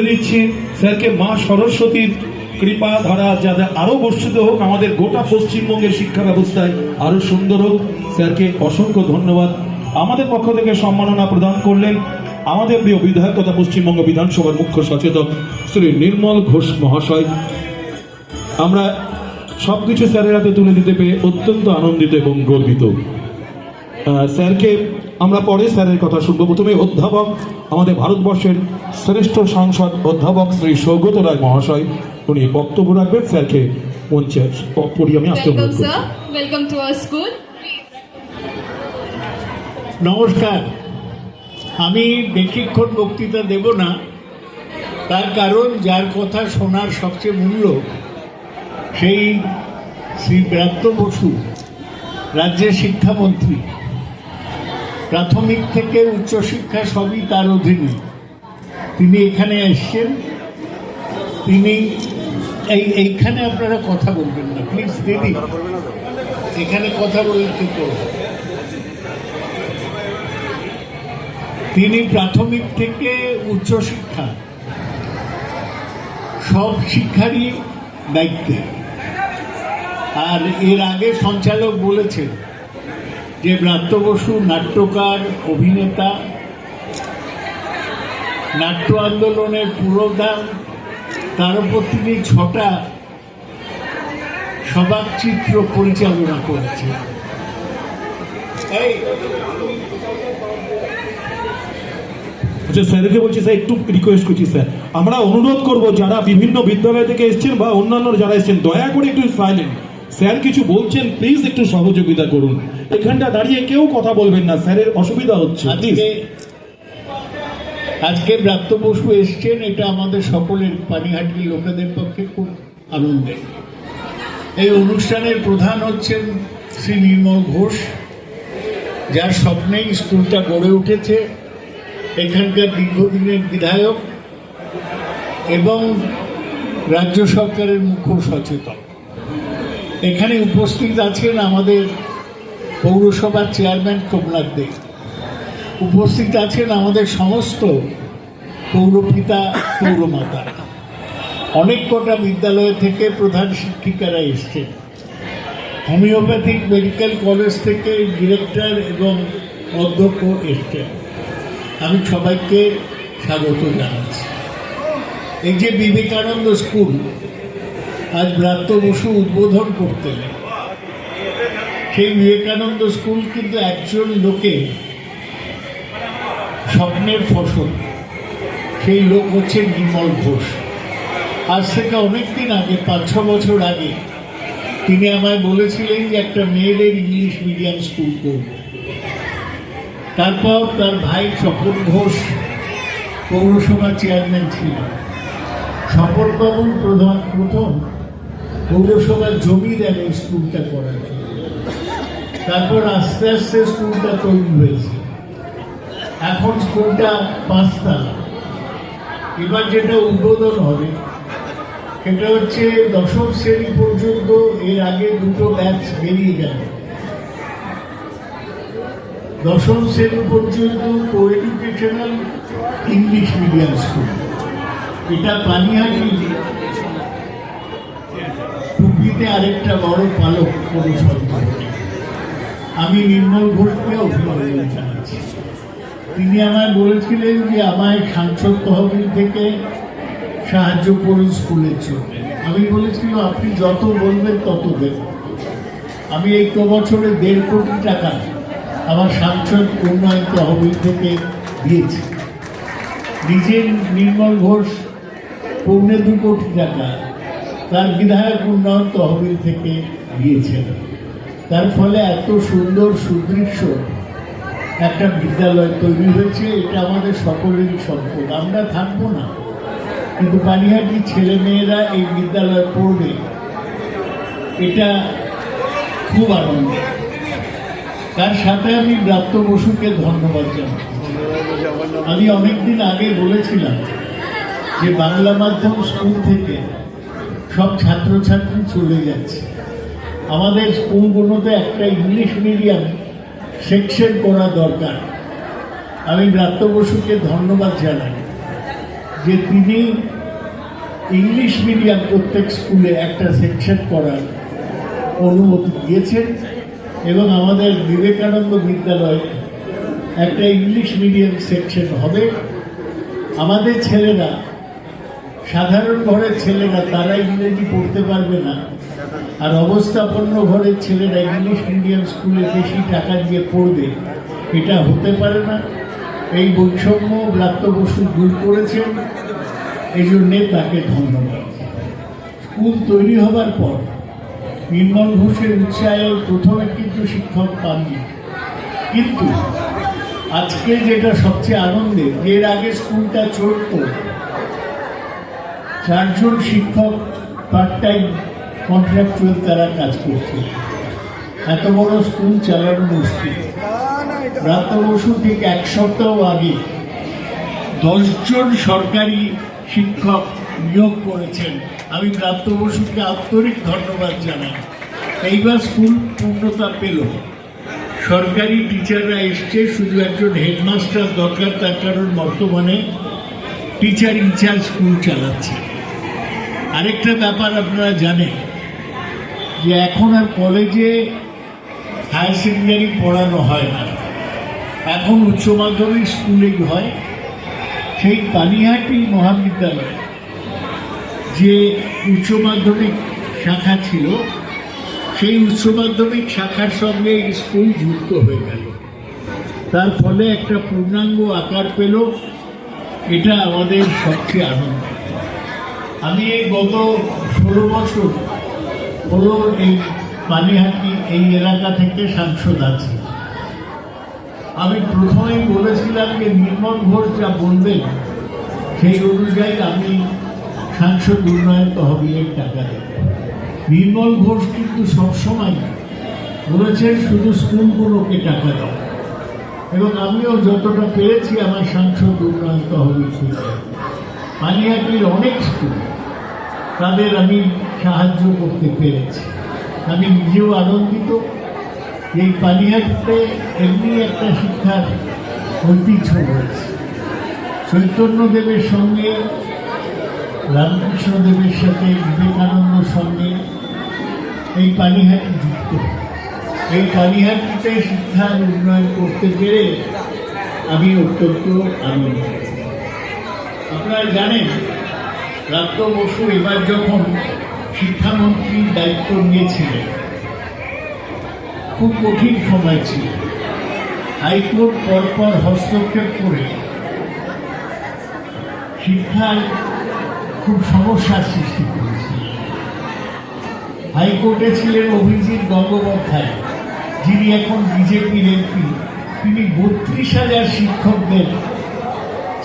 Speaker 3: দিচ্ছি স্যারকে মা সরস্বতীর কৃপা ধারা যাতে আরো বর্ষিত হোক, আমাদের গোটা পশ্চিমবঙ্গের শিক্ষা ব্যবস্থায় আরো সুন্দর হোক। স্যারকে অসংখ্য ধন্যবাদ। আমাদের পক্ষ থেকে সম্মাননা প্রদান করলেন আমাদের প্রিয় বিধায়ক তথা পশ্চিমবঙ্গ বিধানসভার মুখ্য সচেতক শ্রী নির্মল ঘোষ মহাশয়। আমরা সবকিছু স্যারের হাতে তুলে দিতে পেরে অত্যন্ত আনন্দিত এবং গর্বিত। স্যারকে আমরা পরে স্যারের কথা শুনবো। প্রথমে অধ্যাপক, আমাদের ভারতবর্ষের শ্রেষ্ঠ সাংসদ অধ্যাপক শ্রী সৌগত রায় মহাশয় উনি বক্তব্য রাখবেন। স্যারকে মঞ্চে পরিয়ামে আসতে অনুরোধ করছি।
Speaker 2: Welcome to our school.
Speaker 7: নমস্কার। আমি বেশিক্ষণ বক্তৃতা দেব না, তার কারণ যার কথা শোনার সবচেয়ে মূল্য সেই শ্রী ব্রাত্য বসু, রাজ্যের শিক্ষামন্ত্রী। প্রাথমিক থেকে উচ্চশিক্ষা সবই তার অধীনে। তিনি এখানে এসছেন। তিনি এইখানে আপনারা কথা বলবেন না প্লিজ দিদি, এখানে কথা বললে কি করব। তিনি প্রাথমিক থেকে উচ্চশিক্ষা সব শিক্ষারই দায়িত্বে। আর এর আগে সঞ্চালক বলেছেন যে ব্রাত্য বসু নাট্যকার, অভিনেতা, নাট্য আন্দোলনের পুরোধা। তার উপর তিনি 6টা সবাক চিত্র পরিচালনা করেছেন।
Speaker 3: স্যারকে বলছি, স্যার একটু রিকোয়েস্ট করছি স্যার, আমরা অনুরোধ করব যারা বিভিন্ন বিদ্যালয় থেকে এসেছেন বা অন্যান্য যারা এসেছেন দয়া করে একটু সাইলেন্ট। স্যার কিছু বলছেন, প্লিজ একটু সহযোগিতা করুন। এখানটা দাঁড়িয়ে কেউ কথা বলবেন না, স্যারের অসুবিধা হচ্ছে।
Speaker 7: আজকে ব্রাত্য বসু এসছেন, এটা আমাদের সকলের পানিহাটির লোকেদের পক্ষে খুব আনন্দের। এই অনুষ্ঠানের প্রধান হচ্ছেন শ্রী নির্মল ঘোষ, যার স্বপ্নেই স্কুলটা গড়ে উঠেছে, এখানকার দীর্ঘদিনের বিধায়ক এবং রাজ্য সরকারের মুখ্য সচেতন। এখানে উপস্থিত আছেন আমাদের পৌরসভার চেয়ারম্যান কমলার দে, উপস্থিত আছেন আমাদের সমস্ত পৌরপিতা পৌরমাতা, অনেক কটা বিদ্যালয় থেকে প্রধান শিক্ষিকারা এসছেন, হোমিওপ্যাথিক মেডিকেল কলেজ থেকে ডিরেক্টর এবং অধ্যক্ষ এসছেন। আমি সবাইকে স্বাগত জানাচ্ছি। এই যে বিবেকানন্দ স্কুল আজ ব্রাত্য বসু উদ্বোধন করতেন, সেই বিবেকানন্দ স্কুল কিন্তু একজন লোকের স্বপ্নের ফসল। সেই লোক হচ্ছে নির্মল ঘোষ। আজ থেকে অনেকদিন আগে, 5-6 বছর আগে, তিনি আমায় বলেছিলেন যে একটা মেয়েদের ইংলিশ মিডিয়াম স্কুল করব। তারপর তার ভাই স্বপন ঘোষ পৌরসভা চেয়ারম্যান ছিলেন। স্বপনবাবুর প্রথম পৌরসভার জমি দেন এই স্কুলটা করার জন্য। তারপর আস্তে আস্তে স্কুলটা তৈরি হয়েছে। এখন স্কুলটা 5 তলা। এবার যেটা উদ্বোধন হবে সেটা হচ্ছে 10ম শ্রেণী পর্যন্ত। এর আগে 2টো ব্যাচ বেরিয়ে গেল। 10ম শ্রেণী পর্যন্ত কোএডুকেশনাল ইংলিশ মিডিয়াম স্কুল। এটা পানিহাটি টুপিতে আরেকটা বড় পালক পৌরসভা। আমি নির্মল ঘোষকে অভিনন্দন জানাচ্ছি। তিনি আমায় বলেছিলেন যে আমায় সাংসদ তহবিল থেকে সাহায্য করুন স্কুলের জন্য। আমি বলেছিলাম আপনি যত বলবেন তত দেবেন। আমি এই বছরে 1.5 কোটি টাকা আমার সাংসদ উন্নয়ন তহবিল থেকে দিয়েছি। নিজের নির্মল ঘোষ 2.25 কোটি টাকা তার বিধায়ক উন্নয়ন তহবিল থেকে দিয়েছেন। তার ফলে এত সুন্দর সুদৃশ্য একটা বিদ্যালয় তৈরি হয়েছে। এটা আমাদের সকলেরই সম্পদ। আমরা থাকবো না, কিন্তু পানিহাটির ছেলেমেয়েরা এই বিদ্যালয়ে পড়বে, এটা খুব আনন্দ। তার সাথে আমি ব্রাত্য বসুকে ধন্যবাদ জানাই। আমি অনেকদিন আগে বলেছিলাম যে বাংলা মাধ্যম স্কুল থেকে সব ছাত্রছাত্রী চলে যাচ্ছে, আমাদের স্কুলগুলোতে একটা ইংলিশ মিডিয়াম সেকশন করা দরকার। আমি ব্রাত্য বসুকে ধন্যবাদ জানাই যে তিনি ইংলিশ মিডিয়াম প্রত্যেক স্কুলে একটা সেকশন করার অনুমতি দিয়েছেন এবং আমাদের বিবেকানন্দ বিদ্যালয়ে একটা ইংলিশ মিডিয়াম সেকশন হবে। আমাদের ছেলেরা, সাধারণ ঘরের ছেলেরা, তারা ইংরেজি পড়তে পারবে না, আর অবস্থাপন্ন ঘরের ছেলেরা ইংলিশ মিডিয়াম স্কুলে বেশি টাকা দিয়ে পড়বে, এটা হতে পারে না। এই বৈষম্য ব্রাত্য বসু দূর করেছেন, এই জন্যে তাকে ধন্যবাদ। স্কুল তৈরি হবার পর নির্মল ঘোষের উৎসাহে প্রথমে কিন্তু শিক্ষক পাননি, কিন্তু আজকে যেটা সবচেয়ে আনন্দের, এর আগে স্কুলটা চলত 4 জন শিক্ষক পার্ট টাইম কন্ট্রাকচুয়াল তারা কাজ করছে। এত বড় স্কুল চালানো মুশকিল। ব্রাত্য বসু ঠিক 1 সপ্তাহ আগে 10 জন সরকারি শিক্ষক নিয়োগ করেছেন। আমি ব্রাত্য বসুকে আন্তরিক ধন্যবাদ জানাই। এইবার স্কুল পূর্ণতা পেল, সরকারি টিচাররা এসছে, শুধু একজন হেডমাস্টার দরকার, তার কারণ বর্তমানে টিচার ইনচার্জ স্কুল চালাচ্ছে। আরেকটা ব্যাপার আপনারা জানেন যে এখন আর কলেজে হায়ার সেকেন্ডারি পড়ানো হয় না, এখন উচ্চ মাধ্যমিক স্কুলেই হয়। সেই পানিহাটি মহাবিদ্যালয় যে উচ্চ মাধ্যমিক শাখা ছিল, সেই উচ্চ মাধ্যমিক শাখার সঙ্গে স্কুল যুক্ত হয়ে গেল। তার ফলে একটা পূর্ণাঙ্গ আকার পেল। এটা আমাদের সবচেয়ে আনন্দ। আমি এই গত 16 বছর হলো এই পানিহাটি এই এলাকা থেকে সাংসদ আছি। আমি প্রথমেই বলেছিলাম যে নির্মল ঘোষ যা বলবেন সেই অনুযায়ী আমি সাংসদ উন্নয়ন তহবিলের টাকা দেব। নির্মল ঘোষ কিন্তু সবসময় বলেছেন শুধু স্কুলগুলোকে টাকা দাও, এবং আমিও যতটা পেরেছি আমার সাংসদ উন্নয়ন তহবিল থেকে পানিহাটির অনেক স্কুল তাদের আমি সাহায্য করতে পেরেছি। আমি নিজেও আনন্দিত। এই পানিহাটিতে এমনি একটা শিক্ষার ঐতিহ্য রয়েছে। চৈতন্যদেবের সঙ্গে, রামকৃষ্ণদেবের সাথে, বিবেকানন্দর সঙ্গে এই পানিহাটি যুক্ত। এই পানিহাটিতে শিক্ষার উন্নয়ন করতে পেরে আমি অত্যন্ত আনন্দিত। আপনারা জানেন, ব্রাত্য বসু এবার যখন শিক্ষামন্ত্রীর দায়িত্ব নিয়েছিলেন, খুব কঠিন সময় ছিল। হাইকোর্ট পরপর হস্তক্ষেপ করে শিক্ষায় খুব সমস্যার সৃষ্টি করেছিল। হাইকোর্টে ছিলেন অভিজিৎ গঙ্গোপাধ্যায়, যিনি এখন বিজেপির এমপি। তিনি 32,000 শিক্ষকদের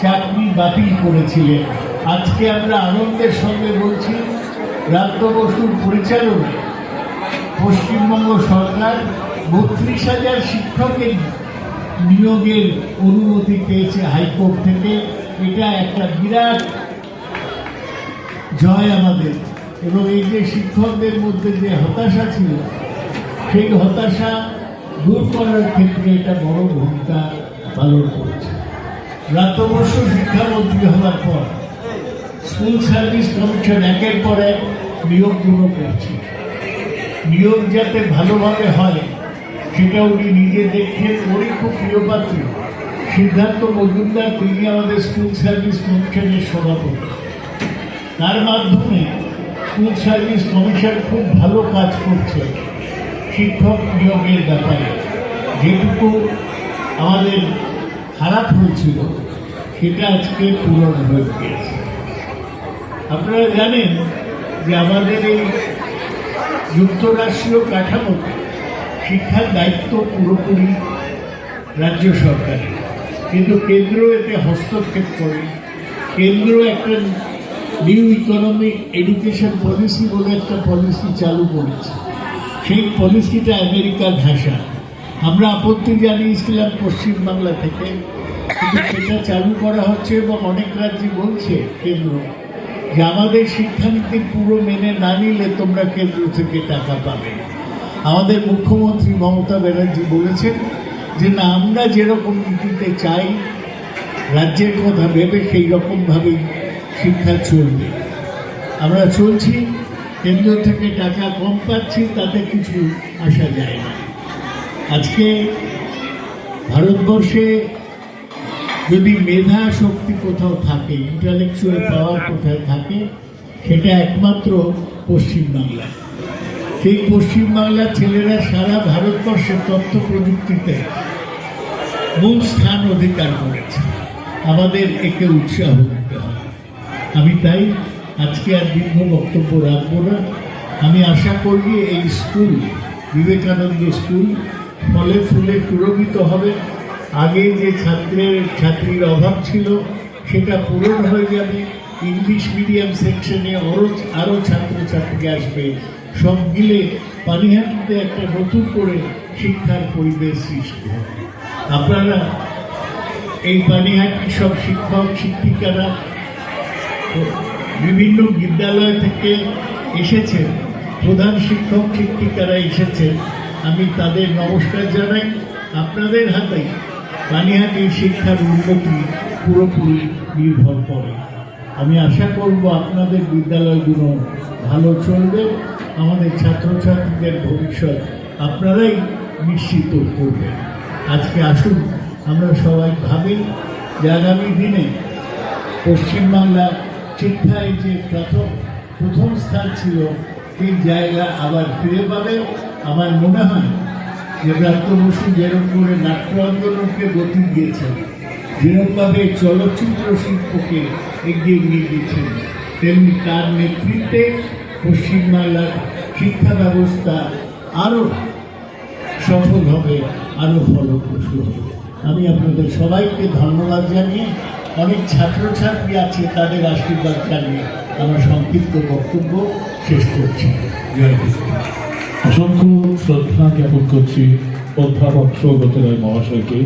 Speaker 7: চাকরি বাতিল করেছিলেন। আজকে আমরা আনন্দের সঙ্গে বলছি, ব্রাত্য বসুর পরিচালনায় পশ্চিমবঙ্গ সরকার 32,000 শিক্ষকের নিয়োগের অনুমতি পেয়েছে হাইকোর্ট থেকে। এটা একটা বিরাট জয় আমাদের। এবং এই যে শিক্ষকদের মধ্যে যে হতাশা ছিল, সেই হতাশা দূর করার ক্ষেত্রে এটা বড় ভূমিকা পালন করেছে। ব্রাত্য বসু শিক্ষামন্ত্রী হওয়ার পর স্কুল সার্ভিস কমিশন একের পর এক নিয়োগগুলো করছে। নিয়োগ যাতে ভালোভাবে হয় সেটা উনি নিজে দেখছেন। উনি খুব প্রিয়পাত্র সিদ্ধার্থ মজুমদার, তিনি আমাদের স্কুল সার্ভিস কমিশনের সভাপতি। তার মাধ্যমে স্কুল সার্ভিস কমিশন খুব ভালো কাজ করছে শিক্ষক নিয়োগের ব্যাপারে। যেটুকু আমাদের খারাপ হয়েছিল সেটা আজকে পূরণ হয়ে গিয়েছে। আপনারা জানেন যে আমাদের এই যুক্তরাষ্ট্রীয় কাঠামোতে শিক্ষার দায়িত্ব পুরোপুরি রাজ্য সরকারের, কিন্তু কেন্দ্র এতে হস্তক্ষেপ করে। কেন্দ্র একটা নিউ ইকোনমিক এডুকেশন পলিসি বলে একটা পলিসি চালু করেছে। সেই পলিসিটা আমেরিকার ভাষা। আমরা আপত্তি জানিয়েছিলাম পশ্চিমবাংলা থেকে, কিন্তু সেটা চালু করা হচ্ছে এবং অনেক রাজ্যে বলছে কেন্দ্র যে আমাদের শিক্ষানীতি পুরো মেনে না নিলে তোমরা কেন্দ্র থেকে টাকা পাবে। আমাদের মুখ্যমন্ত্রী মমতা ব্যানার্জি বলেছেন যে না, আমরা যেরকম নীতিতে চাই রাজ্যের কথা ভেবে সেই রকমভাবেই শিক্ষা চলবে। আমরা চলছি, কেন্দ্র থেকে টাকা কম পাচ্ছি, তাতে কিছু আসা যায় না। আজকে ভারতবর্ষে যদি মেধা শক্তি কোথাও থাকে, ইন্টালেকচুয়াল পাওয়ার কোথায় থাকে, সেটা একমাত্র পশ্চিমবাংলায়। সেই পশ্চিমবাংলার ছেলেরা সারা ভারতবর্ষে তথ্য প্রযুক্তিতে মূল স্থান অধিকার করেছে। আমাদের একে উৎসাহ দিতে হবে। আমি তাই আজকে আর দীর্ঘ বক্তব্য রাখবো না। আমি আশা করি এই স্কুল, বিবেকানন্দ স্কুল, ফলে ফুলে সুরভিত হবে। আগে যে ছাত্রীর অভাব ছিল সেটা পূরণ হয়ে যাবে। ইংলিশ মিডিয়াম সেকশনে আরও ছাত্রছাত্রী আসবে। সব মিলে পানিহাটিতে একটা নতুন করে শিক্ষার পরিবেশ সৃষ্টি হবে। আপনারা এই পানিহাটি সব শিক্ষক শিক্ষিকারা বিভিন্ন বিদ্যালয় থেকে এসেছেন, প্রধান শিক্ষক শিক্ষিকারা এসেছেন, আমি তাদের নমস্কার জানাই। আপনাদের হাতেই পানিহাটির শিক্ষার উন্নতি পুরোপুরি নির্ভর করে। আমি আশা করব আপনাদের বিদ্যালয়গুলো ভালো চলবে। আমাদের ছাত্রছাত্রীদের ভবিষ্যৎ আপনারাই নিশ্চিত করবেন। আজকে আসুন আমরা সবাই ভাবি যে আগামী দিনে পশ্চিমবাংলা শিক্ষায় যে প্রথম স্থান ছিল সেই জায়গা আবার ফিরে পাবে। আমার মনে হয় যে ব্রাত্য বসু যেরকম করে নাট্য আন্দোলনকে গতি দিয়েছেন, যেরকমভাবে চলচ্চিত্র শিল্পকে এগিয়ে নিয়ে গিয়েছেন, তেমনি তার নেতৃত্বে পশ্চিমবাংলার শিক্ষা ব্যবস্থা আরও সফল হবে, আরও ফলপ্রসূ হবে। আমি আপনাদের সবাইকে ধন্যবাদ জানিয়ে, অনেক ছাত্রছাত্রী আছে তাদের আশীর্বাদ জানিয়ে আমার সংক্ষিপ্ত বক্তব্য শেষ করছি। জয় হিন্দ।
Speaker 3: অসংখ্য শ্রদ্ধা জ্ঞাপন করছি অধ্যাপক সৌগত রায় মহাশয়কে।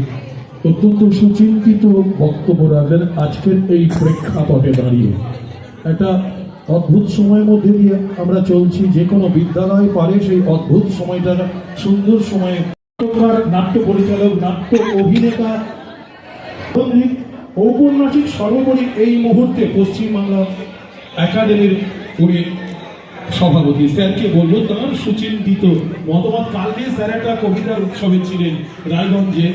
Speaker 3: অত্যন্ত সুচিন্তিত বক্তব্য রাখেন আজকের এই প্রেক্ষাপটে দাঁড়িয়ে। একটা অদ্ভুত সময়ের মধ্যে দিয়ে আমরা চলছি, যে কোনো বিদ্যালয় পারে সেই অদ্ভুত সময়টা সুন্দর সময়ে নাট্যকার, নাট্য পরিচালক, নাট্য অভিনেতা, ঔপন্যাসিক, সর্বোপরি এই মুহূর্তে পশ্চিমবাংলা একাডেমির উনি সভাপতি। স্যারকে বলবো তার সুচিন্তিত মতামত। কালকে স্যার একটা কবিতার উৎসবে ছিলেন রায়গঞ্জে,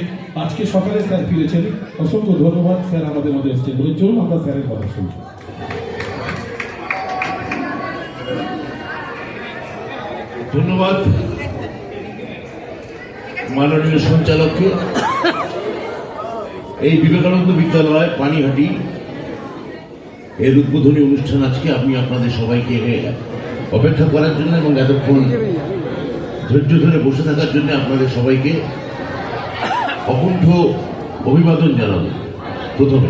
Speaker 3: আজকে সকালে স্যার ফিরেছেন। অসংখ্য ধন্যবাদ স্যার আমাদের মধ্যে এসেছেন বলে। চলুন আমরা স্যারের কথা শুনি।
Speaker 4: ধন্যবাদ মাননীয় সঞ্চালককে। এই বিবেকানন্দ বিদ্যালয় পানিহাটি এর উদ্বোধনী অনুষ্ঠান আজকে আমি আপনাদের সবাইকে অপেক্ষা করার জন্য এবং এতক্ষণ ধৈর্য ধরে বসে থাকার জন্য আপনাদের সবাইকে অকুণ্ঠ অভিবাদন জানাবো। প্রথমে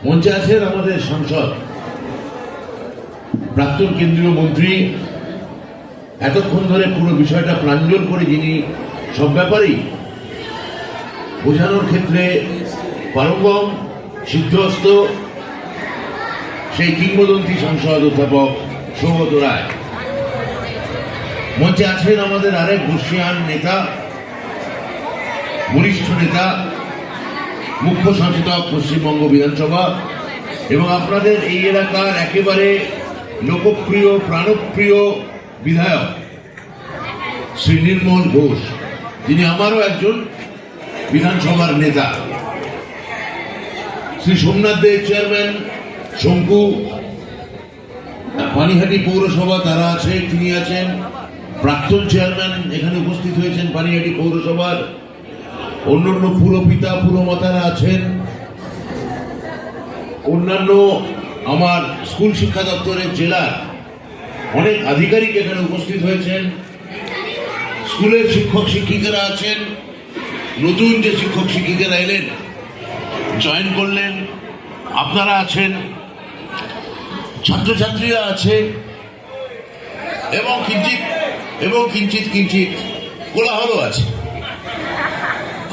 Speaker 4: মঞ্চে আছেন আমাদের সাংসদ, প্রাক্তন কেন্দ্রীয় মন্ত্রী, এতক্ষণ ধরে পুরো বিষয়টা প্রাঞ্জল করে যিনি সব ব্যাপারেই বোঝানোর ক্ষেত্রে পারঙ্গম, সিদ্ধহস্ত, সেই কিংবদন্তি সাংসদ অধ্যাপক সৌগত রায়। মঞ্চে আছেন আমাদের আরেক বর্ষিয়ান নেতা, বরিষ্ঠ নেতা, মুখ্য সচেতক পশ্চিমবঙ্গ বিধানসভা এবং আপনাদের এই এলাকার একেবারে লোকপ্রিয়, প্রাণপ্রিয় বিধায়ক শ্রী নির্মল ঘোষ, যিনি আমারও একজন বিধানসভার নেতা। শ্রী সোমনাথ দে চেয়ারম্যান শঙ্কু, পানিহাটি পৌরসভা তারা আছে, তিনি আছেন। প্রাক্তন চেয়ারম্যান এখানে উপস্থিত হয়েছেন পানিহাটি পৌরসভার। অন্যান্য পুরপিতা পুরমাতারা আছেন। অন্যান্য আমার স্কুল শিক্ষা দপ্তরের জেলার অনেক আধিকারিক এখানে উপস্থিত হয়েছেন। স্কুলের শিক্ষক শিক্ষিকারা আছেন। নতুন যে শিক্ষক শিক্ষিকারা এলেন, জয়েন করলেন, আপনারা আছেন। ছাত্রছাত্রীরা আছে এবং কিঞ্চিত কোলাহলও আছে।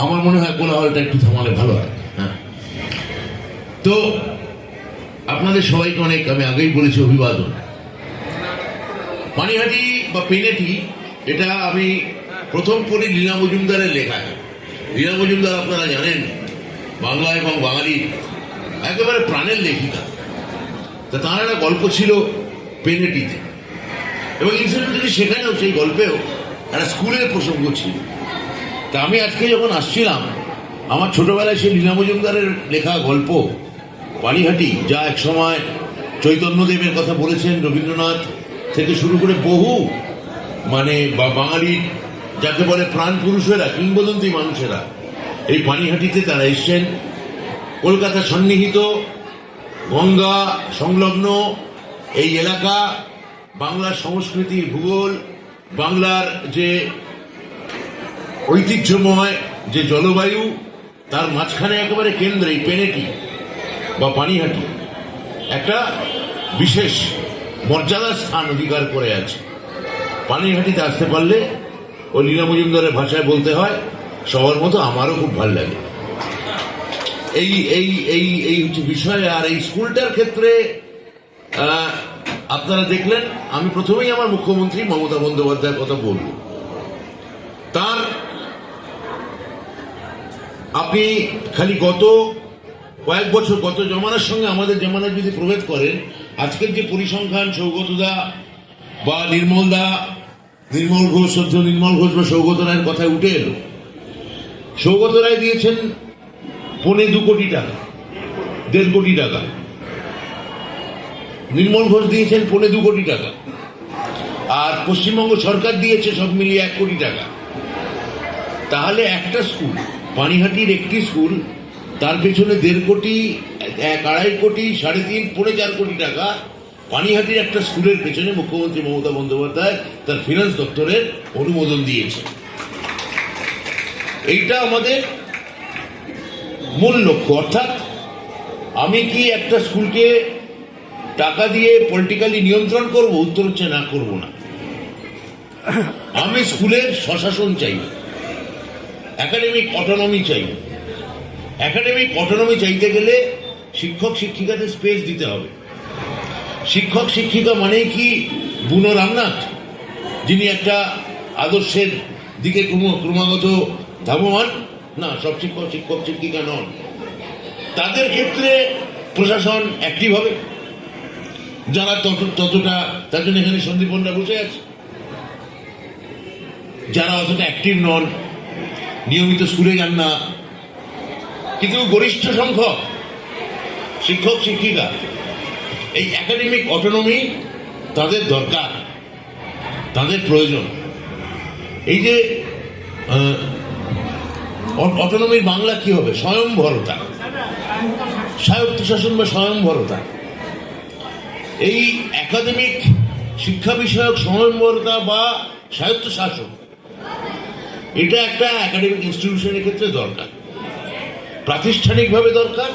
Speaker 4: আমার মনে হয় কোলাহলটা একটু থামালে ভালো হয়। হ্যাঁ, তো আপনাদের সবাইকে অনেক, আমি আগেই বলেছি, অভিবাদন। পানিহাটি বা পেনেটি, এটা আমি প্রথম পড়ি লীনা মজুমদারের লেখায়। লীনা মজুমদার আপনারা জানেন বাংলা এবং বাঙালির একেবারে প্রাণের লেখিকা। তা তাঁর একটা গল্প ছিল পেনেটিতে, এবং ইনসিডেন্টালি সেখানেও সেই গল্পেও একটা স্কুলের প্রসঙ্গ ছিল। তা আমি আজকে যখন আসছিলাম, আমার ছোটবেলায় সেই লীনা মজুমদারের লেখা গল্প পানিহাটি, যা এক সময় চৈতন্যদেবের কথা বলেছেন, রবীন্দ্রনাথ থেকে শুরু করে বহু বাঙালির যাকে বলে প্রাণ পুরুষেরা, কিংবদন্তি মানুষেরা এই পানিহাটিতে তারা এসছেন। কলকাতা সন্নিহিত, গঙ্গা সংলগ্ন এই এলাকা, বাংলার সংস্কৃতি, ভূগোল, বাংলার যে ঐতিহ্যময় যে জলবায়ু, তার মাঝখানে একেবারে কেন্দ্রে এই পেনেটি বা পানিহাটি একটা বিশেষ মর্যাদার স্থান অধিকার করে আছে। পানিহাটিতে আসতে পারলে, ও লীনা মজুমদারের ভাষায় বলতে হয়, সবার মতো আমারও খুব ভালো লাগে। এই এই এই এই হচ্ছে বিষয়। আর এই স্কুলটার ক্ষেত্রে আপনারা দেখলেন, আমি প্রথমেই আমার মুখ্যমন্ত্রী মমতা বন্দ্যোপাধ্যায়ের কথা বলব। তার আপনি খালি গত কয়েক বছর, গত জমানার সঙ্গে আমাদের জমানার যদি প্রভেদ করেন, আজকের যে পরিসংখ্যান সৌগতদা বা নির্মল ঘোষ বা সৌগত রায়ের কথায় উঠে এলো। সৌগত রায় দিয়েছেন 2.25 কোটি টাকা, 1.5 কোটি টাকা। নির্মল ঘোষ দিয়েছেন 2.25 কোটি টাকা। আর পশ্চিমবঙ্গ সরকার দিয়েছে সব মিলিয়ে 1 কোটি টাকা। তাহলে একটা স্কুল, পানিহাটির একটি স্কুল, তার পেছনে 1.5 কোটি, 2.5 কোটি, 3.5, 4.5 কোটি টাকা পানিহাটির একটা স্কুলের পেছনে মুখ্যমন্ত্রী মমতা বন্দ্যোপাধ্যায় তার ফিনান্স দপ্তরের অনুমোদন দিয়েছে। এইটা আমাদের মূল লক্ষ্য। অর্থাৎ আমি কি একটা স্কুলকে টাকা দিয়ে পলিটিক্যালি নিয়ন্ত্রণ করব, উত্তর হচ্ছে না, করব না। আমি স্কুলের স্বশাসন চাই, একাডেমিক অটোনমি চাই। একাডেমিক অটোনমি চাইতে গেলে শিক্ষক শিক্ষিকাদের স্পেস দিতে হবে। শিক্ষক শিক্ষিকা মানেই কি বুনো রামনাথ, যিনি একটা আদর্শের দিকে ক্রমাগত ধাবমান? না, সব শিক্ষক শিক্ষিকা নন। তাদের ক্ষেত্রে প্রশাসন অ্যাক্টিভ হবে, যারা ততটা, তার জন্য এখানে সন্দীপনরা বসে আছে, যারা অতটা অ্যাক্টিভ নন, নিয়মিত স্কুলে যান না, কিন্তু গরিষ্ঠ সংখ্যক শিক্ষক শিক্ষিকা, এই একাডেমিক অটোনমি তাদের দরকার, তাদের প্রয়োজন। এই যে অটোনমির বাংলা কি হবে? স্বয়ংভরতা, স্বায়ত্তশাসন বা স্বয়ংভরতা। এই একাডেমিক শিক্ষা বিষয়ক স্বয়ংভরতা বা স্বায়ত্তশাসন, এটা একটা একাডেমিক ইনস্টিটিউশনের ক্ষেত্রে দরকার, প্রাতিষ্ঠানিকভাবে দরকার,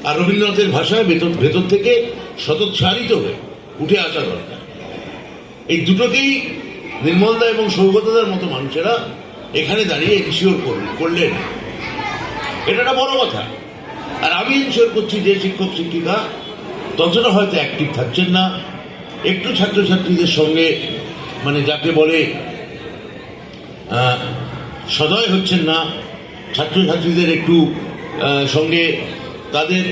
Speaker 4: আর রবীন্দ্রনাথের ভাষায় ভেতর থেকে স্বতঃসারিত হয়ে উঠে আসা দরকার। এই দুটোকেই নির্মলদা এবং সৌগতদার মতো মানুষেরা এখানে দাঁড়িয়ে এনশিওর করলেন, এটা একটা বড় কথা। আর আমি এনশিওর করছি যে শিক্ষক শিক্ষিকা ততটা হয়তো অ্যাক্টিভ থাকছেন না, একটু ছাত্রছাত্রীদের সঙ্গে মানে যাকে বলে সদয় হচ্ছেন না, ছাত্রছাত্রীদের একটু সঙ্গে তাদের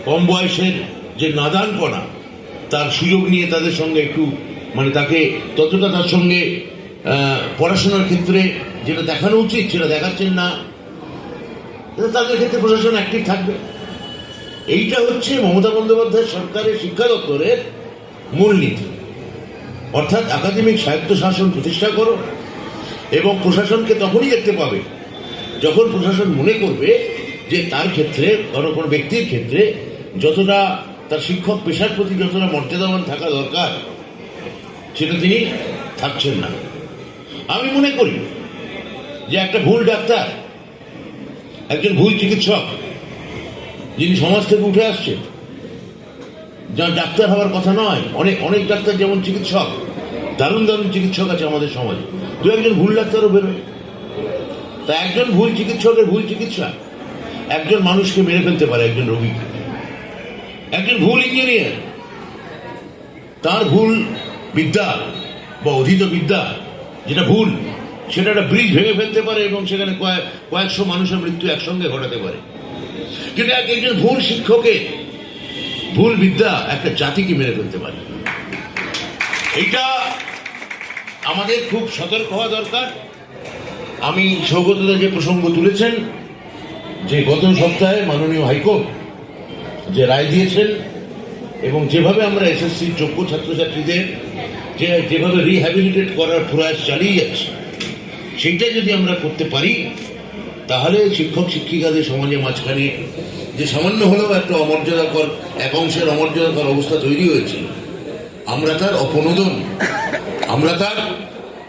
Speaker 4: কম বয়সের যে নাদানপনা তার সুযোগ নিয়ে তাদের সঙ্গে একটু মানে তাকে ততটা তার সঙ্গে পড়াশোনার ক্ষেত্রে যেটা দেখানো উচিত সেটা দেখাচ্ছেন না, তাদের ক্ষেত্রে প্রশাসন অ্যাক্টিভ থাকবে। এইটা হচ্ছে মমতা বন্দ্যোপাধ্যায় সরকারের শিক্ষা দপ্তরের মূলনীতি, অর্থাৎ একাডেমিক স্বায়ত্তশাসন প্রতিষ্ঠা করো এবং প্রশাসনকে তখনই দেখতে পাবে যখন প্রশাসন মনে করবে যে তার ক্ষেত্রে কোনো ব্যক্তির ক্ষেত্রে যতটা তার শিক্ষক পেশার প্রতি যতটা মর্যাদাবান থাকা দরকার সেটা তিনি থাকছেন না। আমি মনে করি যে একটা ভুল ডাক্তার, একজন ভুল চিকিৎসক যিনি সমাজ থেকে উঠে আসছেন, যার ডাক্তার হওয়ার কথা নয়, অনেক ডাক্তার যেমন চিকিৎসক, দারুণ দারুণ চিকিৎসক আছে আমাদের সমাজে, দু একজন ভুল ডাক্তারও বেরোয়। তা একজন ভুল চিকিৎসকের ভুল চিকিৎসা একজন মানুষকে মেরে ফেলতে পারে, একজন রোগীকে। একজন ভুল ইঞ্জিনিয়ার, তার ভুল বিদ্যা বা অধীত বিদ্যা যেটা ভুল, সেটা একটা ব্রিজ ভেঙে ফেলতে পারে এবং সেখানে কয়েকশো মানুষের মৃত্যু একসঙ্গে ঘটাতে পারে। কিন্তু একজন ভুল শিক্ষকের ভুল বিদ্যা একটা জাতিকে মেরে ফেলতে পারে। এইটা আমাদের খুব সতর্ক হওয়া দরকার। আমি সৌগতদা যে প্রসঙ্গ তুলেছেন যে গত সপ্তাহে মাননীয় হাইকোর্ট যে রায় দিয়েছেন এবং যেভাবে আমরা এসএসসির যোগ্য ছাত্রছাত্রীদের যেভাবে রিহ্যাবিলিটেট করার প্রয়াস চালিয়ে যাচ্ছি, সেইটা যদি আমরা করতে পারি তাহলে শিক্ষক শিক্ষিকাদের সমাজের মাঝখানে যে সামান্য হলেও একটা অমর্যাদাকর, এক অংশের অমর্যাদাকর অবস্থা তৈরি হয়েছে, আমরা তার অপনোদন, আমরা তার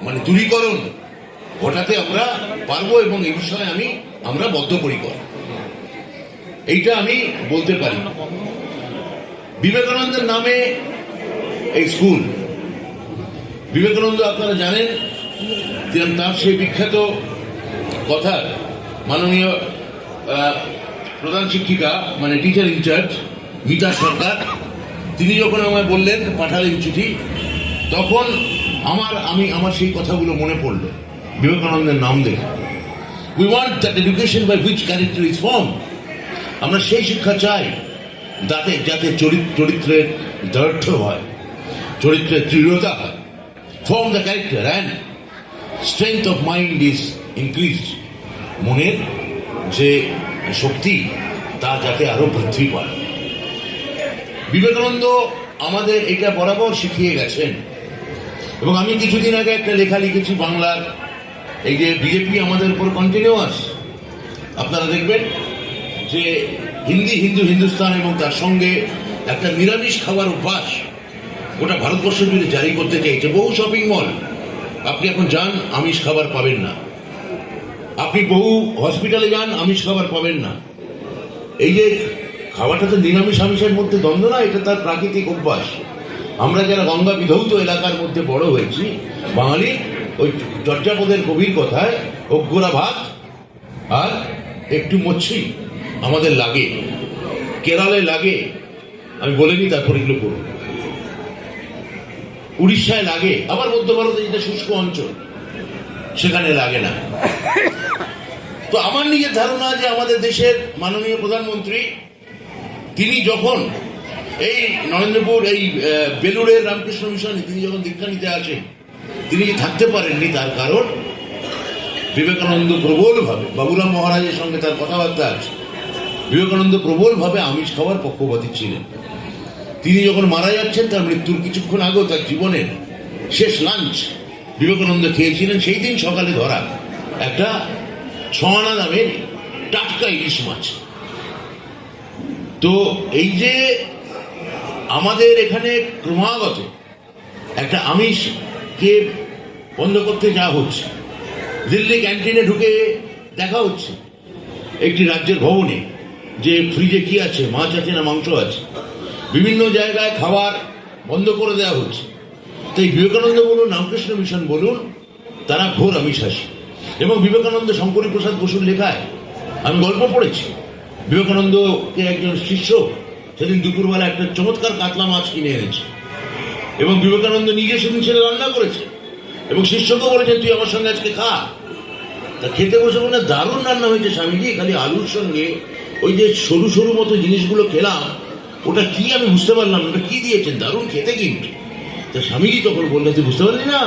Speaker 4: মানে দূরীকরণ ঘটাতে আমরা পারবো এবং এই বিষয়ে আমরা বদ্ধপরিকর, এইটা আমি বলতে পারি। বিবেকানন্দের নামে এই স্কুল, বিবেকানন্দ আপনারা জানেন তার সেই বিখ্যাত কথা, মাননীয় প্রধান শিক্ষিকা মানে টিচার ইনচার্জ মিতা সরকার, তিনি যখন আমায় বললেন, পাঠালেন চিঠি, তখন আমার সেই কথাগুলো মনে পড়ল বিবেকানন্দের নাম দেখে। We want that education by which character is form. আমরা সেই শিক্ষা চাই যাতে চরিত্রের দৃঢ় হয়, চরিত্রের দৃঢ়তা হয়, form the character and strength of mind is increased. মনের যে শক্তি তা যাতে আরো বৃদ্ধি পায়। বিবেকানন্দ আমাদের এটা বরাবর শিখিয়ে গেছেন এবং আমি কিছুদিন আগে একটা লেখা লিখেছি বাংলার, এই যে বিজেপি আমাদের উপর কন্টিনিউয়াস, আপনারা দেখবেন যে হিন্দুস্তান এবং তার সঙ্গে একটা নিরামিষ খাবার অভ্যাস গোটা ভারতবর্ষ জুড়ে জারি করতে চাইছে। বহু শপিং মল আপনি এখন যান, আমিষ খাবার পাবেন না। আপনি বহু হসপিটালে যান, আমিষ খাবার পাবেন না। এই যে খাওয়াটা তো নিরামিষ আমিষের মধ্যে দ্বন্দ্ব না, এটা তার প্রাকৃতিক অভ্যাস। আমরা যারা গঙ্গা বিধৌত এলাকার মধ্যে বড় হয়েছি, বাঙালি ওই চর্যাপদের কবির কথায় অজ্ঞরা ভাত আর একটু মচ্ছি আমাদের লাগে, কেরালে লাগে, আমি বলিনি, তারপর এগুলো করব, উড়িষ্যায় লাগে, আবার মধ্য ভারতে যেটা শুষ্ক অঞ্চল সেখানে লাগে না। তো আমার নিজের ধারণা যে আমাদের দেশের মাননীয় প্রধানমন্ত্রী তিনি যখন এই নরেন্দ্রপুর এই বেলুড়ের রামকৃষ্ণ মিশনে তিনি যখন দীক্ষা নিতে আসেন, তিনি থাকতে পারেননি, তার কারণ বিবেকানন্দ প্রবলভাবে, বাবুরাম মহারাজের সঙ্গে তার কথাবার্তা আছে, বিবেকানন্দ প্রবলভাবে আমিষ খাওয়ার পক্ষপাতী ছিলেন। তিনি যখন মারা যাচ্ছেন তার মৃত্যুর কিছুক্ষণ আগেও তার জীবনের শেষ লাঞ্চ বিবেকানন্দ খেয়েছিলেন সেই দিন সকালে ধরা একটা 6 আনা দামের টাটকা ইলিশ মাছ। তো এই যে আমাদের এখানে ক্রমাগত একটা আমিষকে বন্ধ করতে যাওয়া হচ্ছে, দিল্লি ক্যান্টিনে ঢুকে দেখা হচ্ছে একটি রাজ্যের ভবনে যে ফ্রিজে কি আছে, মাছ আছে না মাংস আছে, বিভিন্ন জায়গায় খাবার বন্ধ করে দেওয়া হচ্ছে। তো এই বিবেকানন্দ বলুন, রামকৃষ্ণ মিশন বলুন, তারা ঘোর আমিষাসী। এবং বিবেকানন্দ শঙ্করী প্রসাদ বসুর লেখায় আমি গল্প পড়েছি, বিবেকানন্দকে একজন শিষ্য সেদিন দুপুরবেলা একটা চমৎকার কাতলা মাছ কিনে এনেছে এবং বিবেকানন্দ নিজে সেদিন ছেলে রান্না করেছে এবং শিষ্যকে বলেছে তুই আমার সঙ্গে আজকে খা। তা খেতে বসে বলে দারুণ রান্না হয়েছে স্বামীজি, খালি আলুর সঙ্গে ওই যে সরু সরু মতো জিনিসগুলো খেলাম, ওটা কি আমি বুঝতে পারলাম, ওটা কি দিয়েছেন, দারুণ খেতে কিন্তু। তা স্বামীজি তখন বললেন তুই বুঝতে পারলি না,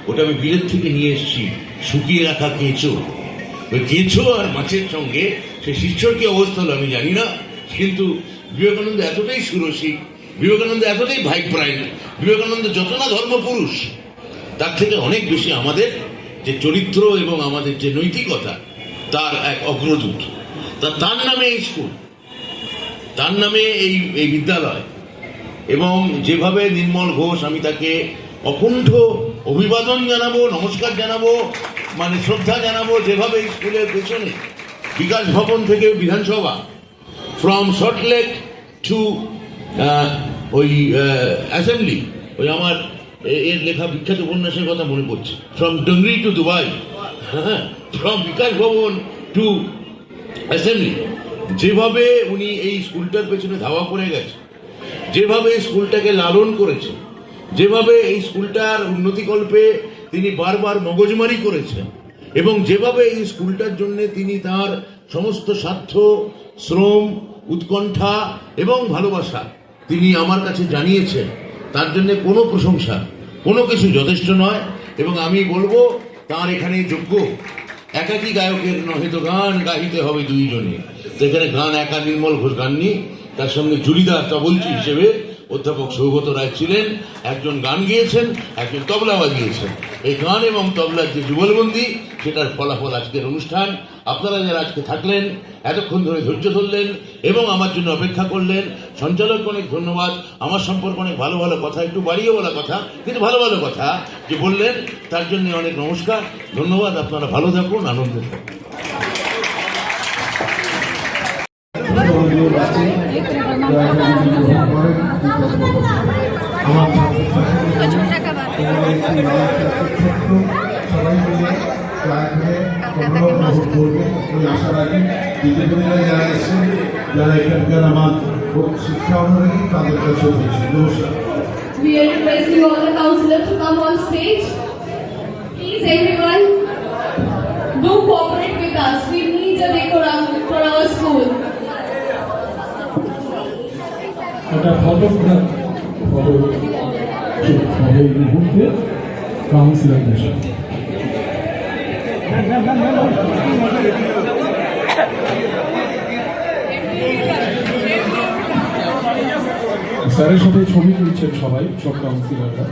Speaker 4: ওটা আমি বিলেত থেকে নিয়ে এসেছি, শুকিয়ে রাখা কেঁচো। ওই কেঁচো আর মাছের সঙ্গে সে শিষ্যর কি অবস্থা হলো আমি জানি না, কিন্তু বিবেকানন্দ এতটাই সুরসিক, বিবেকানন্দ এতটাই ভাইব্রান্ট, বিবেকানন্দ যত না ধর্মপুরুষ তার থেকে অনেক বেশি আমাদের যে চরিত্র এবং আমাদের যে নৈতিকতা তার এক অগ্রদূত। তার নামে এই স্কুল, তার নামে এই বিদ্যালয়, এবং যেভাবে নির্মল ঘোষ, আমি তাকে অকুণ্ঠ অভিবাদন জানাবো, নমস্কার জানাবো, মানে শ্রদ্ধা জানাবো, যেভাবে এই স্কুলের পেছনে বিকাশ ভবন থেকে বিধানসভা, ফ্রম সল্টলেক টু ওই অ্যাসেম্বলি, ওই আমার এর লেখা বিখ্যাত উপন্যাসের কথা মনে পড়ছে, ফ্রম ডংরি টু দুবাই, হ্যাঁ, ফ্রম বিকাশ ভবন টু অ্যাসেম্বলি, যেভাবে উনি এই স্কুলটার পেছনে ধাওয়া করে গেছে, যেভাবে স্কুলটাকে লালন করেছে, যেভাবে এই স্কুলটার উন্নতিকল্পে তিনি বারবার মগজমারি করেছেন, এবং যেভাবে এই স্কুলটার জন্য তিনি তার সমস্ত স্বার্থ, শ্রম, উৎকণ্ঠা এবং ভালোবাসা তিনি আমার কাছে জানিয়েছেন, তার জন্য কোনো প্রশংসা, কোনো কিছু যথেষ্ট নয়। এবং আমি বলবো তার এখানে যোগ্য একাকী গায়কের নহে তো গান গাইতে হবে দুইজনে। তো এখানে গান একা নির্মল ঘোষ গাননি, তার সঙ্গে জুড়িদার তবলচি হিসেবে অধ্যাপক সৌগত রায় ছিলেন, একজন গান গেয়েছেন, একজন তবলা বাজিয়েছেন। এই গান এবং তবলার যে যুগলবন্দি, সেটার ফলাফল আজকের অনুষ্ঠান। আপনারা যারা আজকে থাকলেন, এতক্ষণ ধরে ধৈর্য ধরলেন এবং আমার জন্য অপেক্ষা করলেন, সঞ্চালক অনেক ধন্যবাদ। আমার সম্পর্কে অনেক ভালো ভালো কথা, একটু বাড়িয়ে বলা কথা, কিন্তু ভালো ভালো কথা যে বললেন, তার জন্য অনেক নমস্কার, ধন্যবাদ। আপনারা ভালো থাকুন, আনন্দে থাকুন। আমার সবাই মিলে আশা রাখি বিদ্যাপতিরা যারা এসেছেন, যারা এখানকার আমার শিক্ষা অনুরাগী, তাদের কাছে নমস্কার।
Speaker 2: We are requesting all the councillors to come on stage. Please everyone, do cooperate with us. We need a decorum for our school.
Speaker 3: একটা ফটোগ্রাফ এই মুহূর্তে কাউন্সিলরদের সাথে স্যারের সাথে ছবি তুলছেন সবাই, সব কাউন্সিলররা।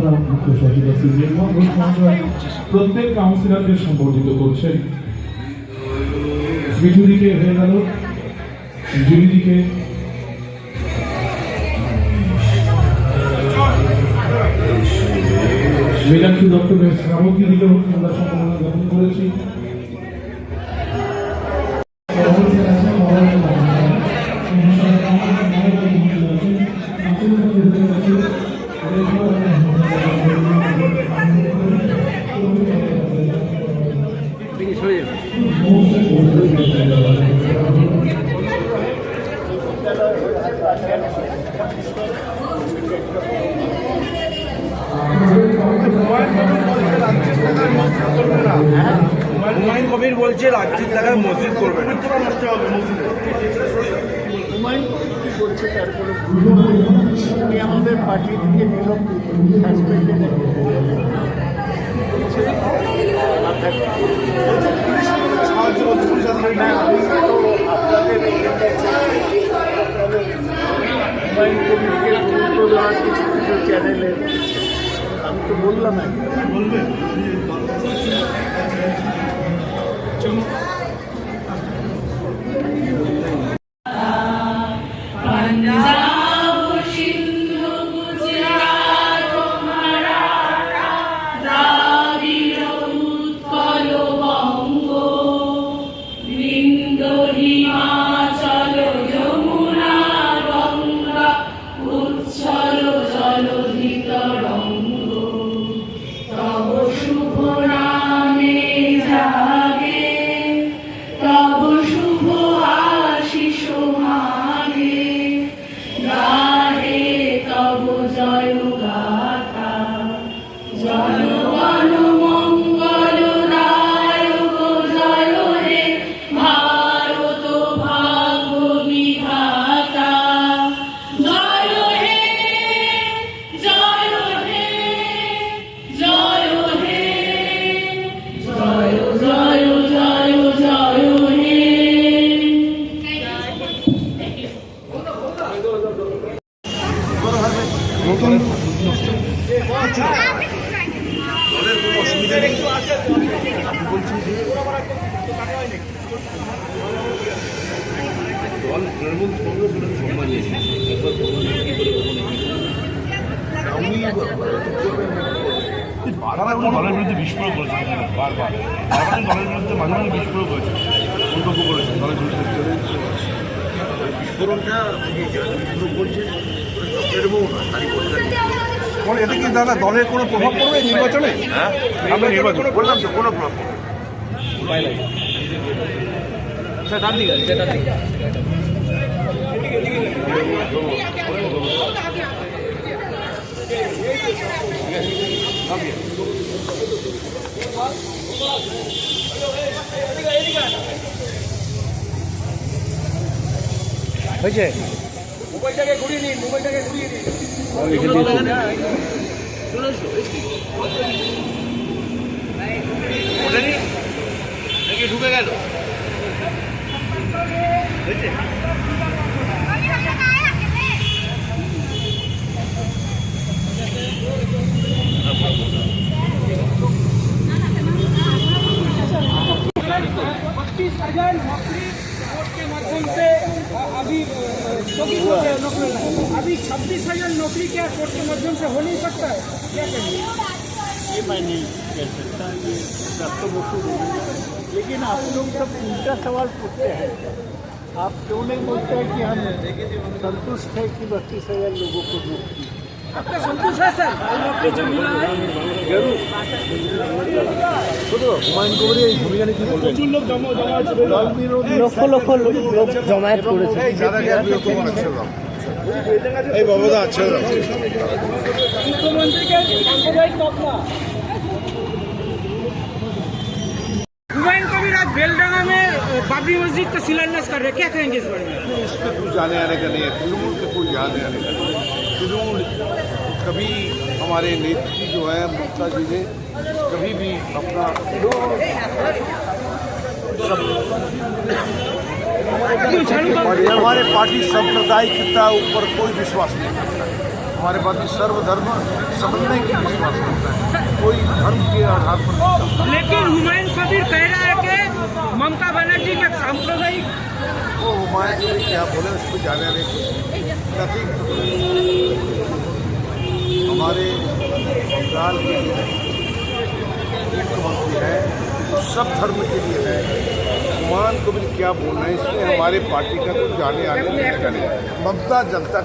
Speaker 3: তথা মুখ্য সচিব শ্রী নির্মল ঘোষ মহাশয় প্রত্যেক কাউন্সিলরকে সম্বর্ধিত করছেন। মিঠুদিকে হয়ে গেল, জুলিদিকে, মীনাক্ষী দত্তকে শ্রাবন্তী দিকেও আমরা সম্মাননা জ্ঞাপন করেছি।
Speaker 5: হুমায়ুন কবির বলছে রাজ্যের জায়গায় মসজিদ করবে না।
Speaker 7: হুমায়ুন কি করছে তারপরে উনি আমাদের পার্টি থেকে সাসপেন্ডেড হুমায়ুন কবিরকে গুরুত্ব দেওয়ার কিছু কিছু চ্যানেলে আমি তো বললাম বলবেন
Speaker 8: দলের বিরুদ্ধে বিস্ফোরক করেছেন, বারবার দলের বিরুদ্ধে মাঝে মাঝে বিস্ফোরক করেছেন, মন্তব্য করেছেন দলের বিরুদ্ধে।
Speaker 5: বিস্ফোরণটা বলছে এতে কি দাদা দলের কোনো প্রভাব পড়বে নির্বাচনে?
Speaker 8: হ্যাঁ, আমরা নির্বাচন
Speaker 5: বললাম তো কোনো প্রভাব
Speaker 6: হয়েছে।
Speaker 8: ঢুকে গেল।
Speaker 6: अभी 26,000 नौकरी क्या कोर्ट के माध्यम से हो नहीं सकता है? क्या कहेंगे?
Speaker 7: ये मैं नहीं कह सकता, ये डॉक्टर बसु बोलेंगे। लेकिन आप लोग सब उल्टा सवाल पूछते हैं। आप क्यों नहीं बोलते हैं कि हम संतुष्ट है कि 32,000 लोगों को नौकरी?
Speaker 6: आपका संतोष है सर? नौकरी जो मिला है
Speaker 5: হুমায়ুন কবির এই ভূমিকা নিয়ে কি বলবেন?
Speaker 6: প্রচুর লোক
Speaker 7: দল বিরোধী
Speaker 6: লক্ষ লক্ষ লোক জমায়েত করেছে।
Speaker 5: এই বাবুদা আছে
Speaker 6: মুখ্যমন্ত্রীকে সাম্প্রদায়িক তকমা। हुमायूं कबीर आज बेलडांगा में बाबरी मस्जिद का शिलान्यास कर रहे हैं, क्या कहेंगे इस बारे में?
Speaker 5: इस पर कुछ जाने आने का नहीं है, तृणमूल के कोई जाने आने का नहीं है। तृणमूल कभी हमारे नेत्री जो है ममता जी ने कभी भी अपना हमारे पार्टी सांप्रदायिकता ऊपर कोई विश्वास नहीं करता है। हमारे पास भी सर्वधर्म समन्वय की विश्वास करता है, कोई धर्म के आधार पर नहीं चलता।
Speaker 6: लेकिन हुमायूं कबीर कह रहा है कि ममता बनर्जी का सांप्रदायिक
Speaker 5: वो हुमायूं कबीर क्या बोले उस पर जाने वाले नथिंग। हमारे बंगाल के मुख्यमंत्री है, सब धर्म के लिए है। हुमायूं कबीर क्या बोल रहे हैं इसमें हमारे पार्टी का कुछ जाने आने नहीं करेगा। ममता जनता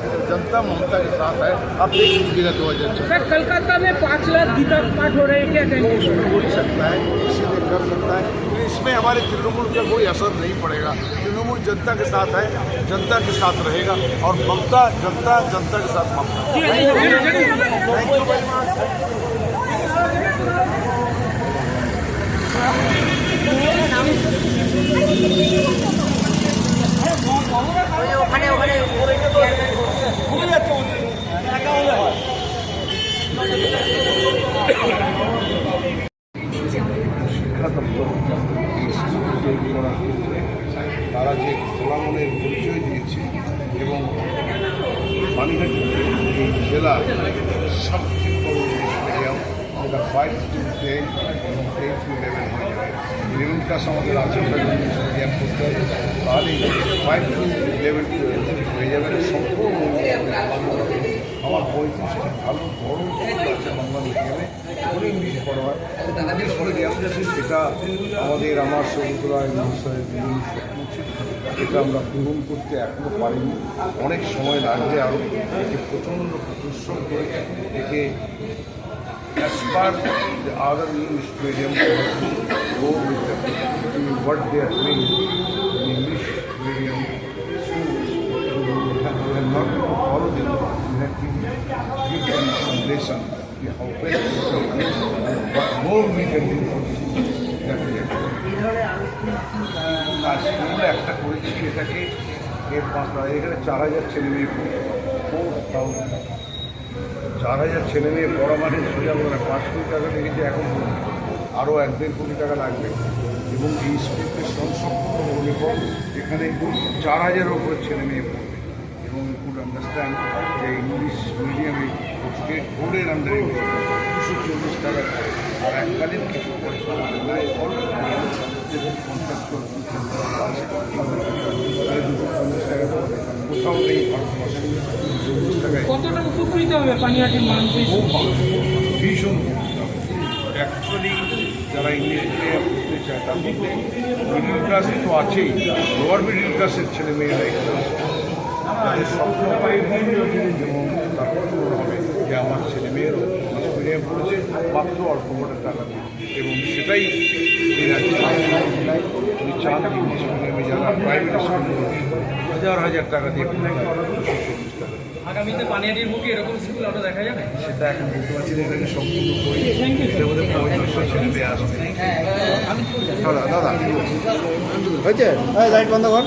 Speaker 5: ममता के साथ है। अब देख लीजिएगा 2024
Speaker 6: सर, कलकत्ता में 5 लाख गीता पाठ हो रहे हैं, क्या कहेंगे?
Speaker 5: हो ही सकता है, इसीलिए कर सकता है, लेकिन इसमें हमारे तृणमूल का कोई असर नहीं पड़ेगा। तृणमूल जनता के साथ है, जनता के साथ रहेगा, और ममता जनता के साथ Mamata. Thank you very much. শিক্ষা দপ্তর এই শিশুকে তৈরি করার ক্ষেত্রে তারা যে খোলা মনের পরিচয় দিয়েছে এবং পানিঘাট এই জেলার সবচেয়ে বড় ইংলিশ মিডিয়াম যেটা 5 to 10 এবং 10 to 11 হয়ে যাবে। 11 ক্লাস আমাদের আছে, ওটা ইংলিশ মিডিয়াম করতে হবে, তাহলেই 5 to 11 হয়ে যাবে। সম্পূর্ণ আমার 35টি ভালো বড় স্কুল আছে বাংলা মিডিয়ামে, ওখানে ইংলিশ পড়া হয়। ইংলিশ মিডিয়াম সেটা আমাদের আমার সৌমিত্র রায় মহাশয়ের বিভিন্ন স্বপ্ন ছিল, এটা আমরা পূরণ করতে এখনও পারিনি, অনেক সময় লাগবে আরও। একে প্রচণ্ড পরিশ্রম করে একে as per the other English medium go with them to what they are doing in English medium schools. We have not to follow them, we have to give them some lesson how best to do it, what more we can do for this that we have done. স্কুলে একটা করেছি এটাকে এর 5,000 এখানে 4,000 ছেলে মেয়ে পড়ে 4,000 4,000 ছেলে মেয়ে পড়া মানে সোজা বলে 5 কোটি টাকা লেগেছে, এখন আরও 1-1.5 কোটি টাকা লাগবে। এবং এই স্কুলকে সংসম্পূর্ণ হলে পর এখানে 4,000-এর উপরে ছেলে মেয়ে পড়বে। এবং ইউ কুড আন্ডারস্ট্যান্ড যে ইংলিশ মিডিয়ামে স্টেট বোর্ডের আন্ডারে 240 টাকা করে, আর এককালীন কিছু পয়সা নাই কন্ট্রাক্টর 250 টাকা কোথাও নেই ভারতবর্ষে 240 টাকায়।
Speaker 6: কতটা উপকৃত হবে পানিহাটির মানুষ?
Speaker 5: ভীষণ অ্যাকচুয়ালি যারা ইংলিশ মিডিয়াম পড়তে চায় তার মধ্যে মিডিল ক্লাস তো আছেই, লোয়ার মিডিল ক্লাসের ছেলে মেয়েরা এখানে তাদের স্বপ্ন এবং তারপর হবে যে আমার ছেলে মেয়েরও ইংলিশ মিডিয়াম পড়েছে মাত্র অল্প করে টাকা দিয়ে, এবং সেটাই এই রাজ্যে উনি চান ইংলিশ মিডিয়ামে যারা প্রাইভেট স্কুলগুলো 1,000 টাকা দিয়ে 240 টাকা।
Speaker 6: আগামীতে পানিহাটির বুকে এরকম স্কুল আরো দেখা যাবে?
Speaker 5: সেটা এখন বলতে পারছি না, এটাকে সম্পূর্ণ করি এর মধ্যে 3500 ছেলে মেয়ে আসবে। দাদা হয়েছে লাইট বন্ধ কর।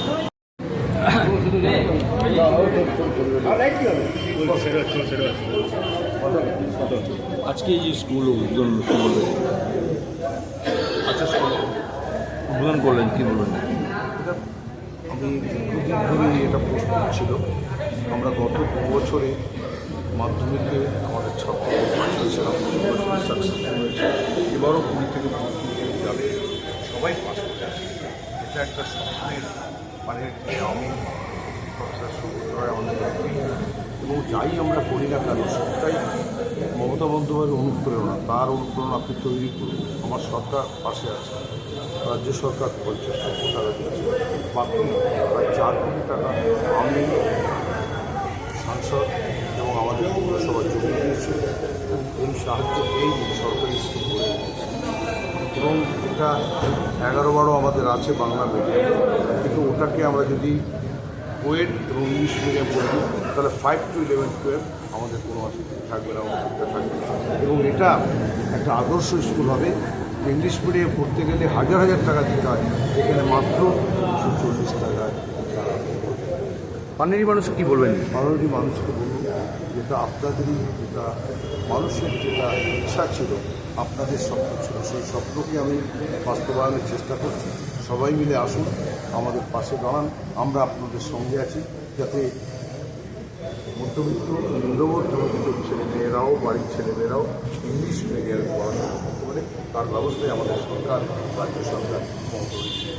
Speaker 8: আজকে এই স্কুল উদ্বোধন করলেন, আচ্ছা উদ্বোধন করলেন, কী বলবেন?
Speaker 5: আমি দীর্ঘদিন ধরেই এটা প্রস্তুত ছিল। আমরা গত 2 বছরে মাধ্যমিকে আমাদের ছাত্র ছিলাম, সাকসেসফুল হয়েছে। এবারও 20 থেকে 25 যাবে, সবাই পাস করে আসে। এটা একটা স্বপ্নের মানে আমি প্রফেসর সৌমিত্র রায় আমাদের এবং যাই আমরা করি না কেন সবটাই মমতা বন্দ্যোপাধ্যায়ের অনুপ্রেরণা, তার অনুপ্রেরণা আপনি তৈরি করুন। আমার সরকার পাশে আছে, রাজ্য সরকার 50 লক্ষ টাকা দিয়েছে, বাকি প্রায় 4 কোটি টাকা আমি সাংসদ এবং আমাদের পৌরসভা জমি দিয়েছে। এই সাহায্য এই সরকারি স্কুল করে এবং এটা 11-12 আমাদের আছে বাংলা মিডিয়াম, কিন্তু ওটাকে আমরা যদি কোয়েড এবং ইংলিশ মিডিয়াম করে দিই তাহলে 5 to 11, 12 আমাদের কোনো অসুবিধা থাকবে না, অসুবিধা থাকবে না। এবং এটা একটা আদর্শ স্কুল হবে। ইংলিশ মিডিয়াম পড়তে গেলে 1,000 টাকা দিতে হয়, এখানে মাত্র 240 টাকায়।
Speaker 8: পানিহাটি মানুষ কী বলবেন?
Speaker 5: পানিহাটি মানুষকে বলুন যেটা আপনাদেরই, যেটা মানুষের যেটা ইচ্ছা ছিল, আপনাদের স্বপ্ন ছিল, সেই স্বপ্নকে আমি বাস্তবায়নের চেষ্টা করছি। সবাই মিলে আসুন, আমাদের পাশে দাঁড়ান, আমরা আপনাদের সঙ্গে আছি, যাতে মধ্যবিত্ত নিম্নমধ্যবিত্ত ছেলেমেয়েরাও বাড়ির ছেলেমেয়েরাও ইংলিশ মিডিয়ামে পড়াশোনা করতে পারে তার ব্যবস্থায় আমাদের সরকার রাজ্য সরকার করেছে।